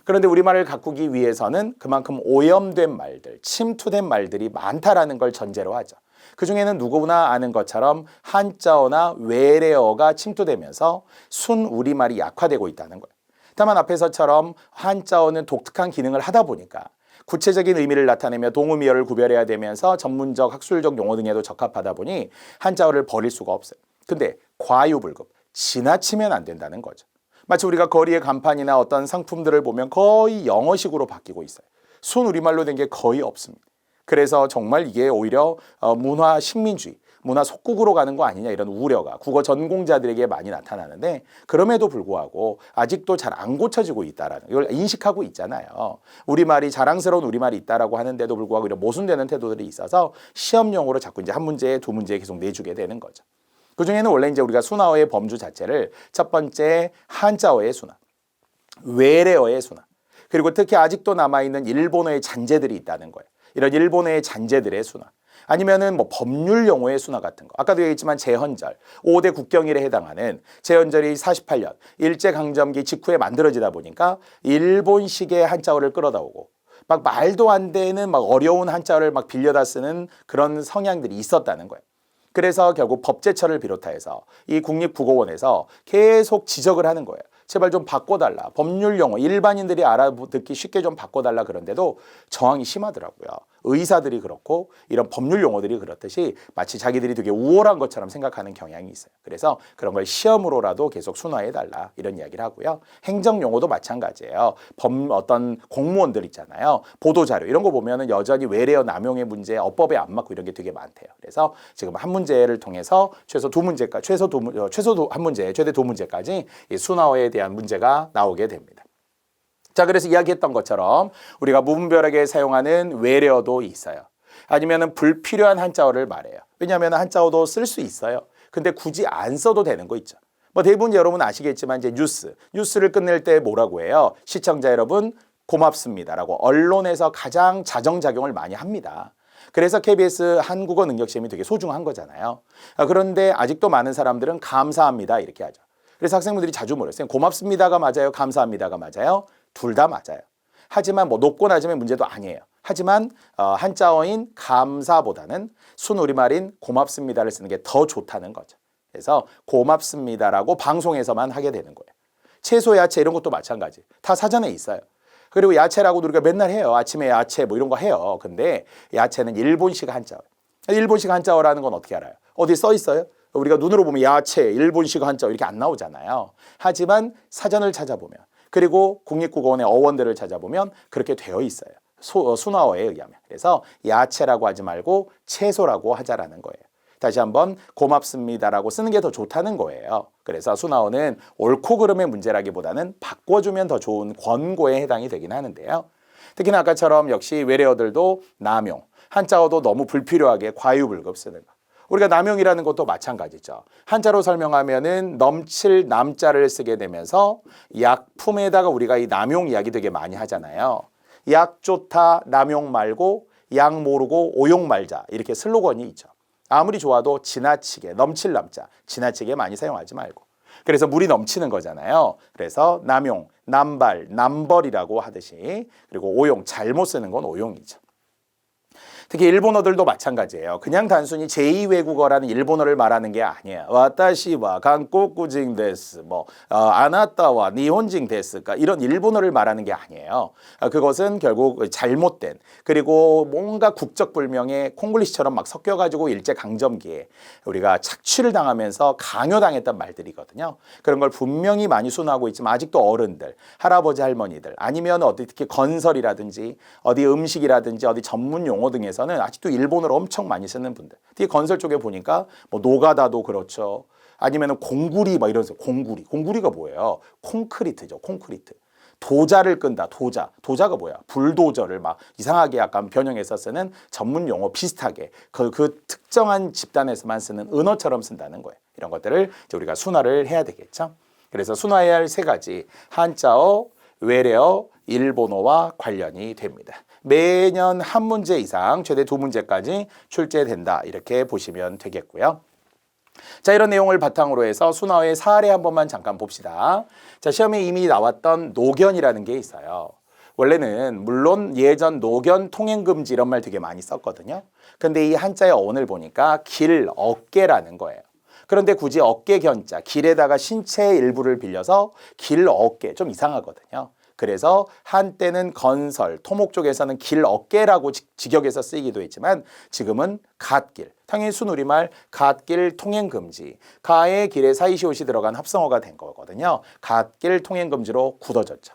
그런데 우리말을 가꾸기 위해서는 그만큼 오염된 말들, 침투된 말들이 많다라는 걸 전제로 하죠. 그중에는 누구나 아는 것처럼 한자어나 외래어가 침투되면서 순 우리말이 약화되고 있다는 거예요. 다만 앞에서처럼 한자어는 독특한 기능을 하다 보니까 구체적인 의미를 나타내며 동의어를 구별해야 되면서 전문적 학술적 용어 등에도 적합하다 보니 한자어를 버릴 수가 없어요. 근데 과유불급, 지나치면 안 된다는 거죠. 마치 우리가 거리의 간판이나 어떤 상품들을 보면 거의 영어식으로 바뀌고 있어요. 순 우리말로 된 게 거의 없습니다. 그래서 정말 이게 오히려 문화 식민주의, 문화 속국으로 가는 거 아니냐 이런 우려가 국어 전공자들에게 많이 나타나는데 그럼에도 불구하고 아직도 잘 안 고쳐지고 있다라는 이걸 인식하고 있잖아요. 우리말이 자랑스러운 우리말이 있다라고 하는데도 불구하고 이런 모순되는 태도들이 있어서 시험용으로 자꾸 이제 한 문제, 두 문제 계속 내주게 되는 거죠. 그중에는 원래 이제 우리가 순화어의 범주 자체를 첫 번째 한자어의 순화, 외래어의 순화, 그리고 특히 아직도 남아있는 일본어의 잔재들이 있다는 거예요. 이런 일본어의 잔재들의 순화. 아니면은 뭐 법률 용어의 순화 같은 거. 아까도 얘기했지만 제헌절, 5대 국경일에 해당하는 제헌절이 48년 일제강점기 직후에 만들어지다 보니까 일본식의 한자어를 끌어다 오고 막 말도 안 되는 막 어려운 한자어를 막 빌려다 쓰는 그런 성향들이 있었다는 거예요. 그래서 결국 법제처를 비롯해서 이 국립국어원에서 계속 지적을 하는 거예요. 제발 좀 바꿔달라. 법률 용어 일반인들이 알아듣기 쉽게 좀 바꿔달라 그런데도 저항이 심하더라고요. 의사들이 그렇고 이런 법률 용어들이 그렇듯이 마치 자기들이 되게 우월한 것처럼 생각하는 경향이 있어요. 그래서 그런 걸 시험으로라도 계속 순화해달라 이런 이야기를 하고요. 행정 용어도 마찬가지예요. 어떤 공무원들 있잖아요. 보도자료 이런 거 보면은 여전히 외래어 남용의 문제, 어법에 안 맞고 이런 게 되게 많대요. 그래서 지금 한 문제를 통해서 최소 한 문제, 최대 두 문제까지 이 순화어에 대한 문제가 나오게 됩니다. 자, 그래서 이야기했던 것처럼 우리가 무분별하게 사용하는 외래어도 있어요. 아니면은 불필요한 한자어를 말해요. 왜냐하면 한자어도 쓸 수 있어요. 근데 굳이 안 써도 되는 거 있죠. 뭐 대부분 여러분 아시겠지만 이제 뉴스를 끝낼 때 뭐라고 해요? 시청자 여러분 고맙습니다라고 언론에서 가장 자정작용을 많이 합니다. 그래서 KBS 한국어 능력 시험이 되게 소중한 거잖아요. 그런데 아직도 많은 사람들은 감사합니다 이렇게 하죠. 그래서 학생분들이 자주 물어요. 고맙습니다가 맞아요? 감사합니다가 맞아요? 둘 다 맞아요. 하지만 뭐 높고 낮음의 문제도 아니에요. 하지만 한자어인 감사보다는 순우리말인 고맙습니다를 쓰는 게 더 좋다는 거죠. 그래서 고맙습니다라고 방송에서만 하게 되는 거예요. 채소, 야채 이런 것도 마찬가지. 다 사전에 있어요. 그리고 야채라고도 우리가 맨날 해요. 아침에 야채 뭐 이런 거 해요. 근데 야채는 일본식 한자어. 일본식 한자어라는 건 어떻게 알아요? 어디 써 있어요? 우리가 눈으로 보면 야채, 일본식 한자어 이렇게 안 나오잖아요. 하지만 사전을 찾아보면 그리고 국립국어원의 어원들을 찾아보면 그렇게 되어 있어요. 순화어에 의하면. 그래서 야채라고 하지 말고 채소라고 하자라는 거예요. 다시 한번 고맙습니다라고 쓰는 게 더 좋다는 거예요. 그래서 순화어는 옳고 그름의 문제라기보다는 바꿔주면 더 좋은 권고에 해당이 되긴 하는데요. 특히나 아까처럼 역시 외래어들도 남용, 한자어도 너무 불필요하게 과유불급 쓰는 거. 우리가 남용이라는 것도 마찬가지죠. 한자로 설명하면은 넘칠 남자를 쓰게 되면서 약품에다가 우리가 이 남용 이야기 되게 많이 하잖아요. 약 좋다 남용 말고 약 모르고 오용 말자 이렇게 슬로건이 있죠. 아무리 좋아도 지나치게 넘칠 남자 지나치게 많이 사용하지 말고. 그래서 물이 넘치는 거잖아요. 그래서 남용, 남발, 남벌이라고 하듯이 그리고 오용 잘못 쓰는 건 오용이죠. 특히 일본어들도 마찬가지예요. 그냥 단순히 제2외국어라는 일본어를 말하는 게 아니에요. 와타시와 한국인 데스, 아나타와 니혼진 데스가 이런 일본어를 말하는 게 아니에요. 그것은 결국 잘못된 그리고 뭔가 국적불명의 콩글리시처럼 막 섞여가지고 일제강점기에 우리가 착취를 당하면서 강요당했던 말들이거든요. 그런 걸 분명히 많이 순화하고 있지만 아직도 어른들, 할아버지 할머니들 아니면 어디 특히 건설이라든지 어디 음식이라든지 어디 전문 용어 등에서는 아직도 일본어를 엄청 많이 쓰는 분들. 특히 건설 쪽에 보니까 뭐 노가다도 그렇죠. 아니면은 공구리 막 이런 공구리가 뭐예요? 콘크리트죠. 콘크리트. 도자를 끈다. 도자가 뭐야? 불도저를 막 이상하게 약간 변형해서 쓰는 전문 용어 비슷하게 그 특정한 집단에서만 쓰는 은어처럼 쓴다는 거예요. 이런 것들을 이제 우리가 순화를 해야 되겠죠. 그래서 순화해야 할 세 가지 한자어, 외래어, 일본어와 관련이 됩니다. 매년 한 문제 이상 최대 두 문제까지 출제된다 이렇게 보시면 되겠고요. 자, 이런 내용을 바탕으로 해서 순화어의 사례 한 번만 잠깐 봅시다. 자, 시험에 이미 나왔던 노견이라는 게 있어요. 원래는 물론 예전 노견 통행금지 이런 말 되게 많이 썼거든요. 근데 이 한자의 어원을 보니까 길, 어깨라는 거예요. 그런데 굳이 어깨 견자, 길에다가 신체의 일부를 빌려서 길, 어깨 좀 이상하거든요. 그래서 한때는 건설, 토목 쪽에서는 길, 어깨라고 직역해서 쓰이기도 했지만 지금은 갓길, 당연히 순우리말 갓길 통행금지, 가의 길에 사이시옷이 들어간 합성어가 된 거거든요. 갓길 통행금지로 굳어졌죠.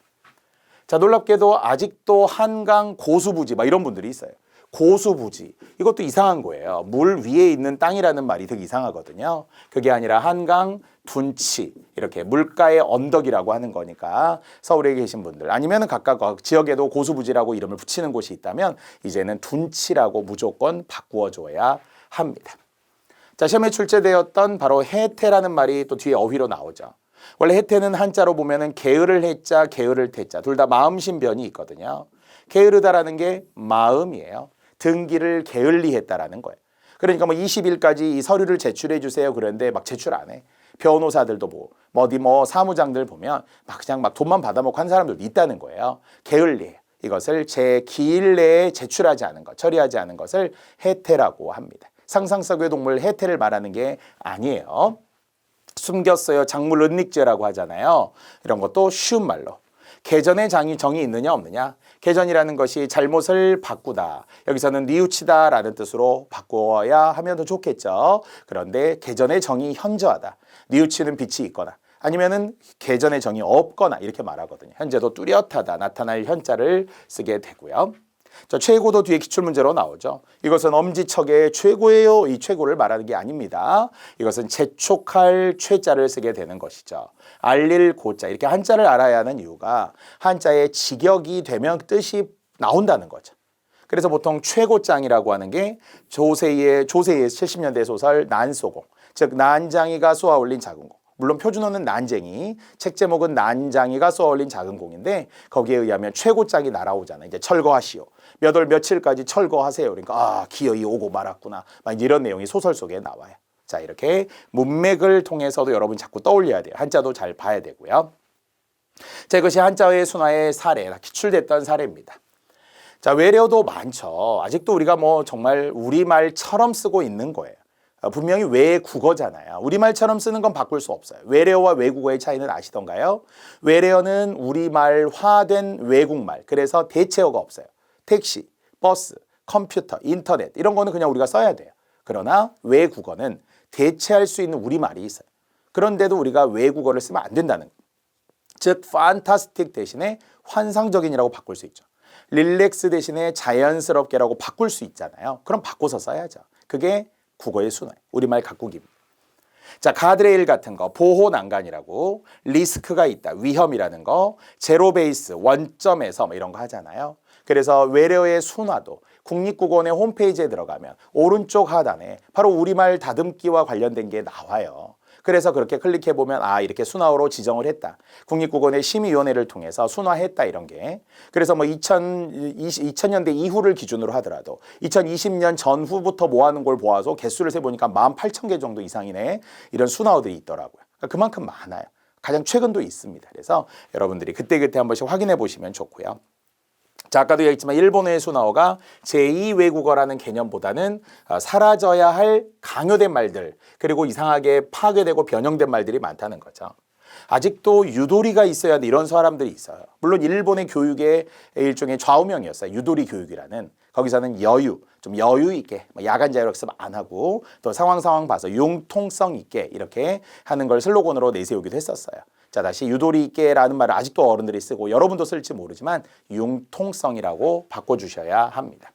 자, 놀랍게도 아직도 한강 고수부지 막 이런 분들이 있어요. 고수부지. 이것도 이상한 거예요. 물 위에 있는 땅이라는 말이 되게 이상하거든요. 그게 아니라 한강 둔치, 이렇게 물가의 언덕이라고 하는 거니까 서울에 계신 분들 아니면 각각 지역에도 고수부지라고 이름을 붙이는 곳이 있다면 이제는 둔치라고 무조건 바꾸어줘야 합니다. 자, 시험에 출제되었던 바로 해태라는 말이 또 뒤에 어휘로 나오죠. 원래 해태는 한자로 보면은 게으를 해자, 게으를 태자 둘 다 마음신변이 있거든요. 게으르다라는 게 마음이에요. 등기를 게을리했다라는 거예요. 그러니까 뭐 20일까지 이 서류를 제출해 주세요. 그런데 막 제출 안 해. 변호사들도 어디 사무장들 보면 그냥 돈만 받아먹고 한 사람들도 있다는 거예요. 게을리해요. 이것을 제 기일 내에 제출하지 않은 것, 처리하지 않은 것을 해태라고 합니다. 상상 속의 동물 해태를 말하는 게 아니에요. 숨겼어요. 작물 은닉죄라고 하잖아요. 이런 것도 쉬운 말로. 개전의 정이 있느냐 없느냐. 개전이라는 것이 잘못을 바꾸다. 여기서는 뉘우치다라는 뜻으로 바꾸어야 하면 더 좋겠죠. 그런데 개전의 정이 현저하다. 뉘우치는 빛이 있거나 아니면은 개전의 정이 없거나 이렇게 말하거든요. 현재도 뚜렷하다. 나타날 현자를 쓰게 되고요. 자, 최고도 뒤에 기출문제로 나오죠. 이것은 엄지척의 최고예요. 이 최고를 말하는 게 아닙니다. 이것은 재촉할 최자를 쓰게 되는 것이죠. 알릴 고자 이렇게 한자를 알아야 하는 이유가 한자의 직역이 되면 뜻이 나온다는 거죠. 그래서 보통 최고장이라고 하는 게 조세희의 70년대 소설 난소공, 즉 난장이가 쏘아 올린 작은 공. 물론 표준어는 난쟁이, 책 제목은 난장이가 쏘아 올린 작은 공인데 거기에 의하면 최고장이 날아오잖아요. 이제 철거하시오. 몇 월 며칠까지 철거하세요. 그러니까 기어이 오고 말았구나. 막 이런 내용이 소설 속에 나와요. 자, 이렇게 문맥을 통해서도 여러분 자꾸 떠올려야 돼요. 한자도 잘 봐야 되고요. 자, 이것이 한자의 순화의 사례, 기출됐던 사례입니다. 자, 외래어도 많죠. 아직도 우리가 정말 우리말처럼 쓰고 있는 거예요. 분명히 외국어잖아요. 우리말처럼 쓰는 건 바꿀 수 없어요. 외래어와 외국어의 차이는 아시던가요? 외래어는 우리말화된 외국말. 그래서 대체어가 없어요. 택시, 버스, 컴퓨터, 인터넷 이런 거는 그냥 우리가 써야 돼요. 그러나 외국어는 대체할 수 있는 우리말이 있어요. 그런데도 우리가 외국어를 쓰면 안 된다는 거예요. 즉, fantastic 대신에 환상적인이라고 바꿀 수 있죠. 릴렉스 대신에 자연스럽게라고 바꿀 수 있잖아요. 그럼 바꿔서 써야죠. 그게 국어의 순화예요. 우리말 가꾸기입니다. 자, 가드레일 같은 거, 보호 난간이라고, 리스크가 있다, 위험이라는 거, 제로 베이스, 원점에서 이런 거 하잖아요. 그래서 외래어의 순화도 국립국어원의 홈페이지에 들어가면 오른쪽 하단에 바로 우리말 다듬기와 관련된 게 나와요. 그래서 그렇게 클릭해보면 이렇게 순화어로 지정을 했다. 국립국어원의 심의위원회를 통해서 순화했다 이런 게. 그래서 2000년대 이후를 기준으로 하더라도 2020년 전후부터 모아놓은 걸 보아서 개수를 세보니까 18,000개 정도 이상이네. 이런 순화어들이 있더라고요. 그러니까 그만큼 많아요. 가장 최근도 있습니다. 그래서 여러분들이 그때그때 한 번씩 확인해 보시면 좋고요. 자, 아까도 얘기했지만 일본어의 순화어가 제2외국어라는 개념보다는 사라져야 할 강요된 말들 그리고 이상하게 파괴되고 변형된 말들이 많다는 거죠. 아직도 유도리가 있어야 하는 이런 사람들이 있어요. 물론 일본의 교육의 일종의 좌우명이었어요. 유도리 교육이라는. 거기서는 좀 여유 있게 야간 자율학습 안 하고 또 상황 봐서 융통성 있게 이렇게 하는 걸 슬로건으로 내세우기도 했었어요. 자, 다시 유도리 있게라는 말을 아직도 어른들이 쓰고 여러분도 쓸지 모르지만 융통성이라고 바꿔주셔야 합니다.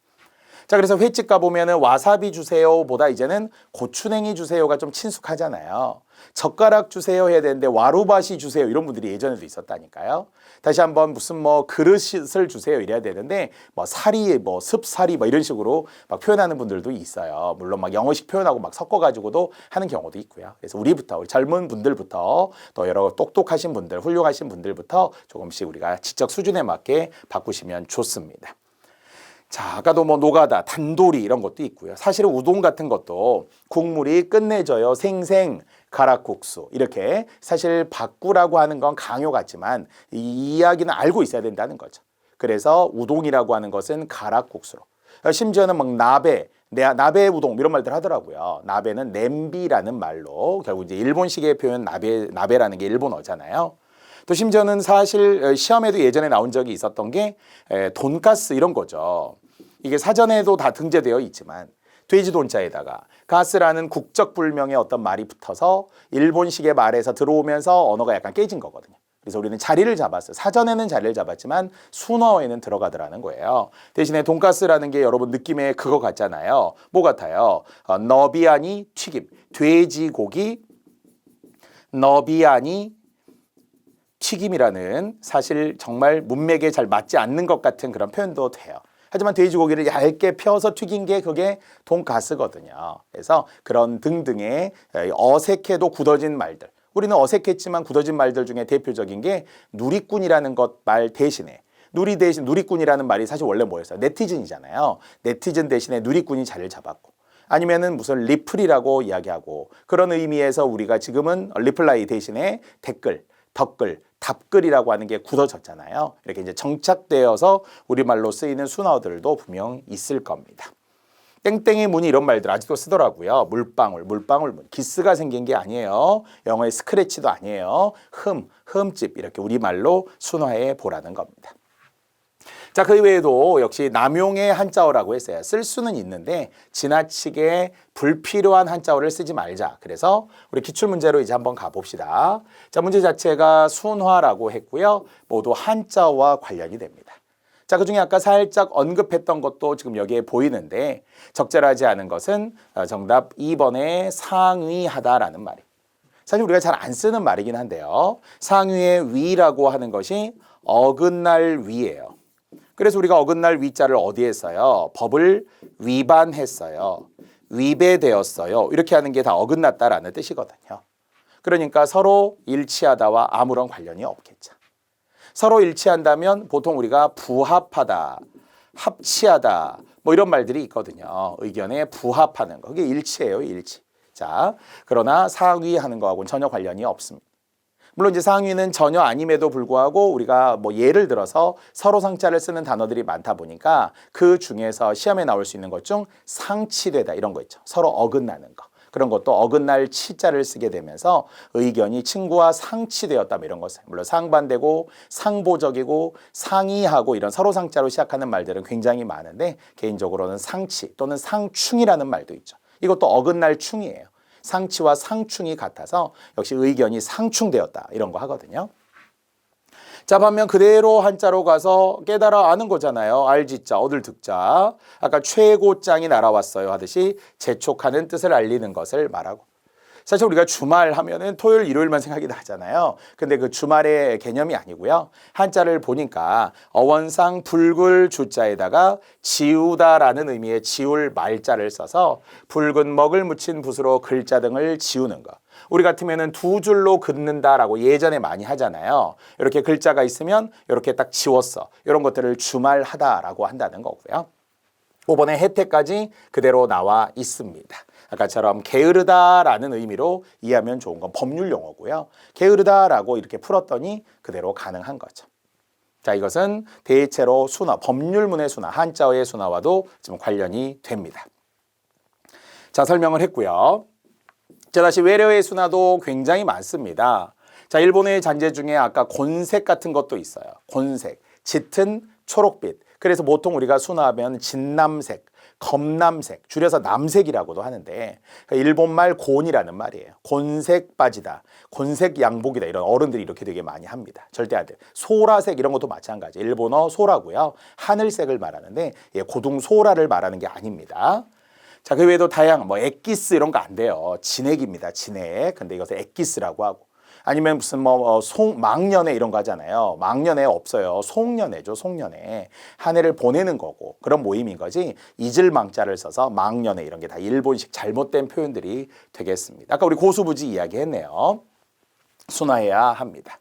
자, 그래서 횟집 가보면은 와사비 주세요보다 이제는 고추냉이 주세요가 좀 친숙하잖아요. 젓가락 주세요 해야 되는데 와루바시 주세요 이런 분들이 예전에도 있었다니까요. 다시 한번 무슨 그릇을 주세요 이래야 되는데 사리 습사리 이런 식으로 표현하는 분들도 있어요. 물론 영어식 표현하고 섞어가지고도 하는 경우도 있고요. 그래서 우리 젊은 분들부터 또 여러 똑똑하신 분들, 훌륭하신 분들부터 조금씩 우리가 지적 수준에 맞게 바꾸시면 좋습니다. 자, 아까도 노가다, 단도리 이런 것도 있고요. 사실은 우동 같은 것도 국물이 끝내줘요. 생생, 가락국수 이렇게 사실 바꾸라고 하는 건 강요 같지만 이 이야기는 알고 있어야 된다는 거죠. 그래서 우동이라고 하는 것은 가락국수로. 심지어는 막 나베 우동 이런 말들 하더라고요. 나베는 냄비라는 말로 결국 이제 일본식의 표현 나베라는 게 일본어잖아요. 또 심지어는 사실 시험에도 예전에 나온 적이 있었던 게 돈가스 이런 거죠. 이게 사전에도 다 등재되어 있지만 돼지 돈자에다가 가스라는 국적불명의 어떤 말이 붙어서 일본식의 말에서 들어오면서 언어가 약간 깨진 거거든요. 그래서 우리는 자리를 잡았어요. 사전에는 자리를 잡았지만 순어에는 들어가더라는 거예요. 대신에 돈가스라는 게 여러분 느낌에 그거 같잖아요. 뭐 같아요? 너비아니 튀김, 돼지고기 너비아니 튀김이라는 사실 정말 문맥에 잘 맞지 않는 것 같은 그런 표현도 돼요. 하지만 돼지고기를 얇게 펴서 튀긴 게 그게 돈가스거든요. 그래서 그런 등등의 어색해도 굳어진 말들. 우리는 어색했지만 굳어진 말들 중에 대표적인 게 누리꾼이라는 것 말 대신에 누리꾼이라는 말이 사실 원래 뭐였어요? 네티즌이잖아요. 네티즌 대신에 누리꾼이 자리를 잡았고 아니면은 무슨 리플이라고 이야기하고 그런 의미에서 우리가 지금은 리플라이 대신에 댓글, 덧글, 답글이라고 하는 게 굳어졌잖아요. 이렇게 이제 정착되어서 우리말로 쓰이는 순어들도 분명 있을 겁니다. 땡땡의 문이 이런 말들 아직도 쓰더라고요. 물방울, 문. 기스가 생긴 게 아니에요. 영어의 스크래치도 아니에요. 흠집 이렇게 우리말로 순화해 보라는 겁니다. 자, 그 외에도 역시 남용의 한자어라고 했어요. 쓸 수는 있는데 지나치게 불필요한 한자어를 쓰지 말자. 그래서 우리 기출문제로 이제 한번 가봅시다. 자, 문제 자체가 순화라고 했고요. 모두 한자어와 관련이 됩니다. 자, 그중에 아까 살짝 언급했던 것도 지금 여기에 보이는데 적절하지 않은 것은 정답 2번에 상위하다라는 말이. 사실 우리가 잘 안 쓰는 말이긴 한데요. 상위의 위라고 하는 것이 어긋날 위예요. 그래서 우리가 어긋날 위자를 어디에 써요? 법을 위반했어요. 위배되었어요. 이렇게 하는 게 다 어긋났다라는 뜻이거든요. 그러니까 서로 일치하다와 아무런 관련이 없겠죠. 서로 일치한다면 보통 우리가 부합하다, 합치하다 뭐 이런 말들이 있거든요. 의견에 부합하는 거. 그게 일치예요, 일치. 자, 그러나 상위하는 거하고는 전혀 관련이 없습니다. 물론 이제 상위는 전혀 아님에도 불구하고 우리가 뭐 예를 들어서 서로 상자를 쓰는 단어들이 많다 보니까 그 중에서 시험에 나올 수 있는 것 중 상치되다 이런 거 있죠. 서로 어긋나는 거. 그런 것도 어긋날 치자를 쓰게 되면서 의견이 친구와 상치되었다 이런 것을 물론 상반되고 상보적이고 상이하고 이런 서로 상자로 시작하는 말들은 굉장히 많은데 개인적으로는 상치 또는 상충이라는 말도 있죠. 이것도 어긋날 충이에요. 상치와 상충이 같아서 역시 의견이 상충되었다 이런 거 하거든요. 자, 반면 그대로 한자로 가서 깨달아 아는 거잖아요. 알지자, 얻을 득자. 아까 최고짱이 날아왔어요 하듯이 재촉하는 뜻을 알리는 것을 말하고. 사실 우리가 주말 하면은 토요일, 일요일만 생각이 나잖아요. 근데 그 주말의 개념이 아니고요. 한자를 보니까 어원상 붉을 주자에다가 지우다라는 의미의 지울 말자를 써서 붉은 먹을 묻힌 붓으로 글자 등을 지우는 거. 우리 같으면은 두 줄로 긋는다라고 예전에 많이 하잖아요. 이렇게 글자가 있으면 이렇게 딱 지웠어. 이런 것들을 주말하다라고 한다는 거고요. 5번의 혜택까지 그대로 나와 있습니다. 아까처럼 게으르다라는 의미로 이해하면 좋은 건 법률 용어고요. 게으르다라고 이렇게 풀었더니 그대로 가능한 거죠. 자, 이것은 대체로 순화, 법률문의 순화, 한자어의 순화와도 좀 관련이 됩니다. 자, 설명을 했고요. 자, 다시 외래어의 순화도 굉장히 많습니다. 자, 일본의 잔재 중에 아까 곤색 같은 것도 있어요. 곤색, 짙은 초록빛. 그래서 보통 우리가 순화하면 진남색, 검남색, 줄여서 남색이라고도 하는데 일본말 곤이라는 말이에요. 곤색 바지다, 곤색 양복이다 이런 어른들이 이렇게 되게 많이 합니다. 절대 안 돼. 소라색 이런 것도 마찬가지. 일본어 소라고요. 하늘색을 말하는데 고둥소라를 말하는 게 아닙니다. 자, 그 외에도 다양한 뭐 엑기스 이런 거 안 돼요. 진액입니다. 진액. 근데 이것을 엑기스라고 하고. 아니면 무슨 망년회 이런 거 하잖아요. 망년회 없어요. 송년회죠. 송년회. 한 해를 보내는 거고 그런 모임인 거지. 잊을 망자를 써서 망년회 이런 게 다 일본식 잘못된 표현들이 되겠습니다. 아까 우리 고수부지 이야기했네요. 순화해야 합니다.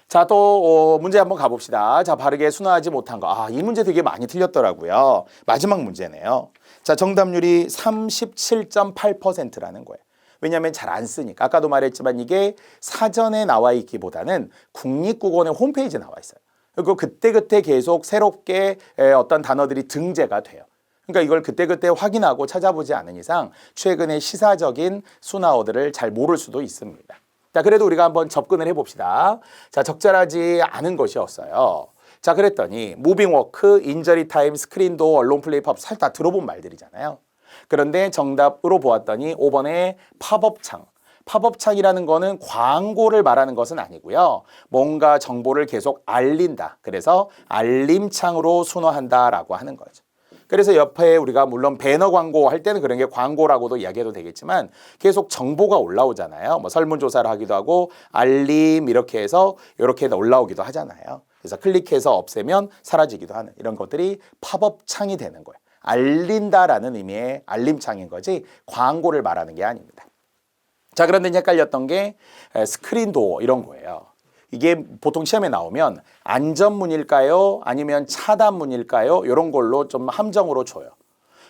자, 또 문제 한번 가봅시다. 자, 바르게 순화하지 못한 거. 이 문제 되게 많이 틀렸더라고요. 마지막 문제네요. 자, 정답률이 37.8%라는 거예요. 왜냐하면 잘 안 쓰니까. 아까도 말했지만 이게 사전에 나와 있기보다는 국립국어원의 홈페이지에 나와 있어요. 그리고 그때그때 계속 새롭게 어떤 단어들이 등재가 돼요. 그러니까 이걸 그때그때 확인하고 찾아보지 않은 이상 최근의 시사적인 순화어들을 잘 모를 수도 있습니다. 자, 그래도 우리가 한번 접근을 해봅시다. 자, 적절하지 않은 것이었어요. 자, 그랬더니 무빙 워크, 인저리 타임, 스크린 도어, 언론 플레이 팝 살다 들어본 말들이잖아요. 그런데 정답으로 보았더니 5번에 팝업창. 팝업창이라는 거는 광고를 말하는 것은 아니고요. 뭔가 정보를 계속 알린다. 그래서 알림창으로 순화한다라고 하는 거죠. 그래서 옆에 우리가 물론 배너 광고 할 때는 그런 게 광고라고도 이야기해도 되겠지만 계속 정보가 올라오잖아요. 뭐 설문조사를 하기도 하고 알림 이렇게 해서 이렇게 올라오기도 하잖아요. 그래서 클릭해서 없애면 사라지기도 하는 이런 것들이 팝업 창이 되는 거예요. 알린다라는 의미의 알림창인 거지 광고를 말하는 게 아닙니다. 자, 그런데 헷갈렸던 게 스크린 도어 이런 거예요. 이게 보통 시험에 나오면 안전문일까요? 아니면 차단문일까요? 이런 걸로 좀 함정으로 줘요.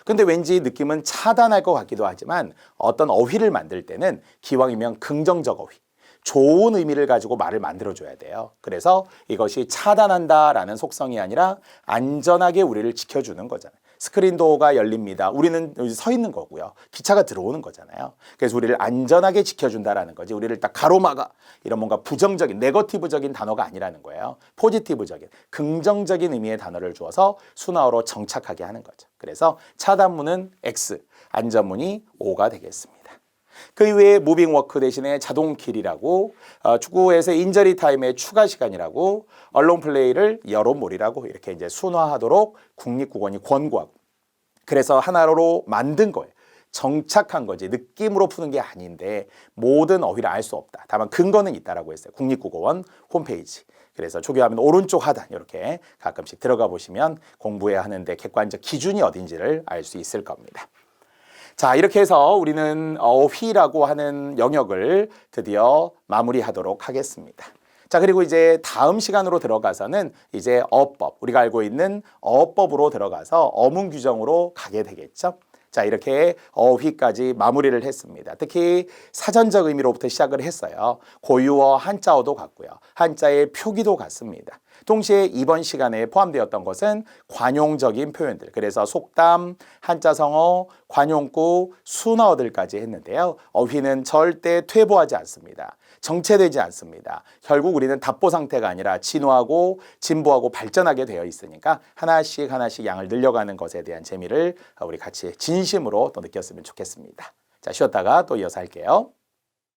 근데 왠지 느낌은 차단할 것 같기도 하지만 어떤 어휘를 만들 때는 기왕이면 긍정적 어휘, 좋은 의미를 가지고 말을 만들어줘야 돼요. 그래서 이것이 차단한다라는 속성이 아니라 안전하게 우리를 지켜주는 거잖아요. 스크린 도어가 열립니다. 우리는 서 있는 거고요. 기차가 들어오는 거잖아요. 그래서 우리를 안전하게 지켜준다라는 거지. 우리를 딱 가로막아. 이런 뭔가 부정적인, 네거티브적인 단어가 아니라는 거예요. 포지티브적인, 긍정적인 의미의 단어를 주어서 순화어로 정착하게 하는 거죠. 그래서 차단문은 X, 안전문이 O가 되겠습니다. 그 이외에 무빙 워크 대신에 자동킬이라고, 축구에서 인저리 타임의 추가 시간이라고, 언론 플레이를 여론몰이라고 이렇게 이제 순화하도록 국립국원이 권고하고, 그래서 하나로 만든 거예요. 정착한 거지. 느낌으로 푸는 게 아닌데 모든 어휘를 알 수 없다. 다만 근거는 있다라고 했어요. 국립국어원 홈페이지. 그래서 조교하면 오른쪽 하단 이렇게 가끔씩 들어가 보시면 공부해야 하는데 객관적 기준이 어딘지를 알 수 있을 겁니다. 자, 이렇게 해서 우리는 어휘라고 하는 영역을 드디어 마무리하도록 하겠습니다. 자, 그리고 이제 다음 시간으로 들어가서는 이제 어법, 우리가 알고 있는 어법으로 들어가서 어문 규정으로 가게 되겠죠. 자, 이렇게 어휘까지 마무리를 했습니다. 특히 사전적 의미로부터 시작을 했어요. 고유어, 한자어도 같고요. 한자의 표기도 같습니다. 동시에 이번 시간에 포함되었던 것은 관용적인 표현들. 그래서 속담, 한자성어, 관용구, 순어어들까지 했는데요. 어휘는 절대 퇴보하지 않습니다. 정체되지 않습니다. 결국 우리는 답보 상태가 아니라 진화하고 진보하고 발전하게 되어 있으니까 하나씩 양을 늘려가는 것에 대한 재미를 우리 같이 진심으로 또 느꼈으면 좋겠습니다. 자, 쉬었다가 또 이어서 할게요.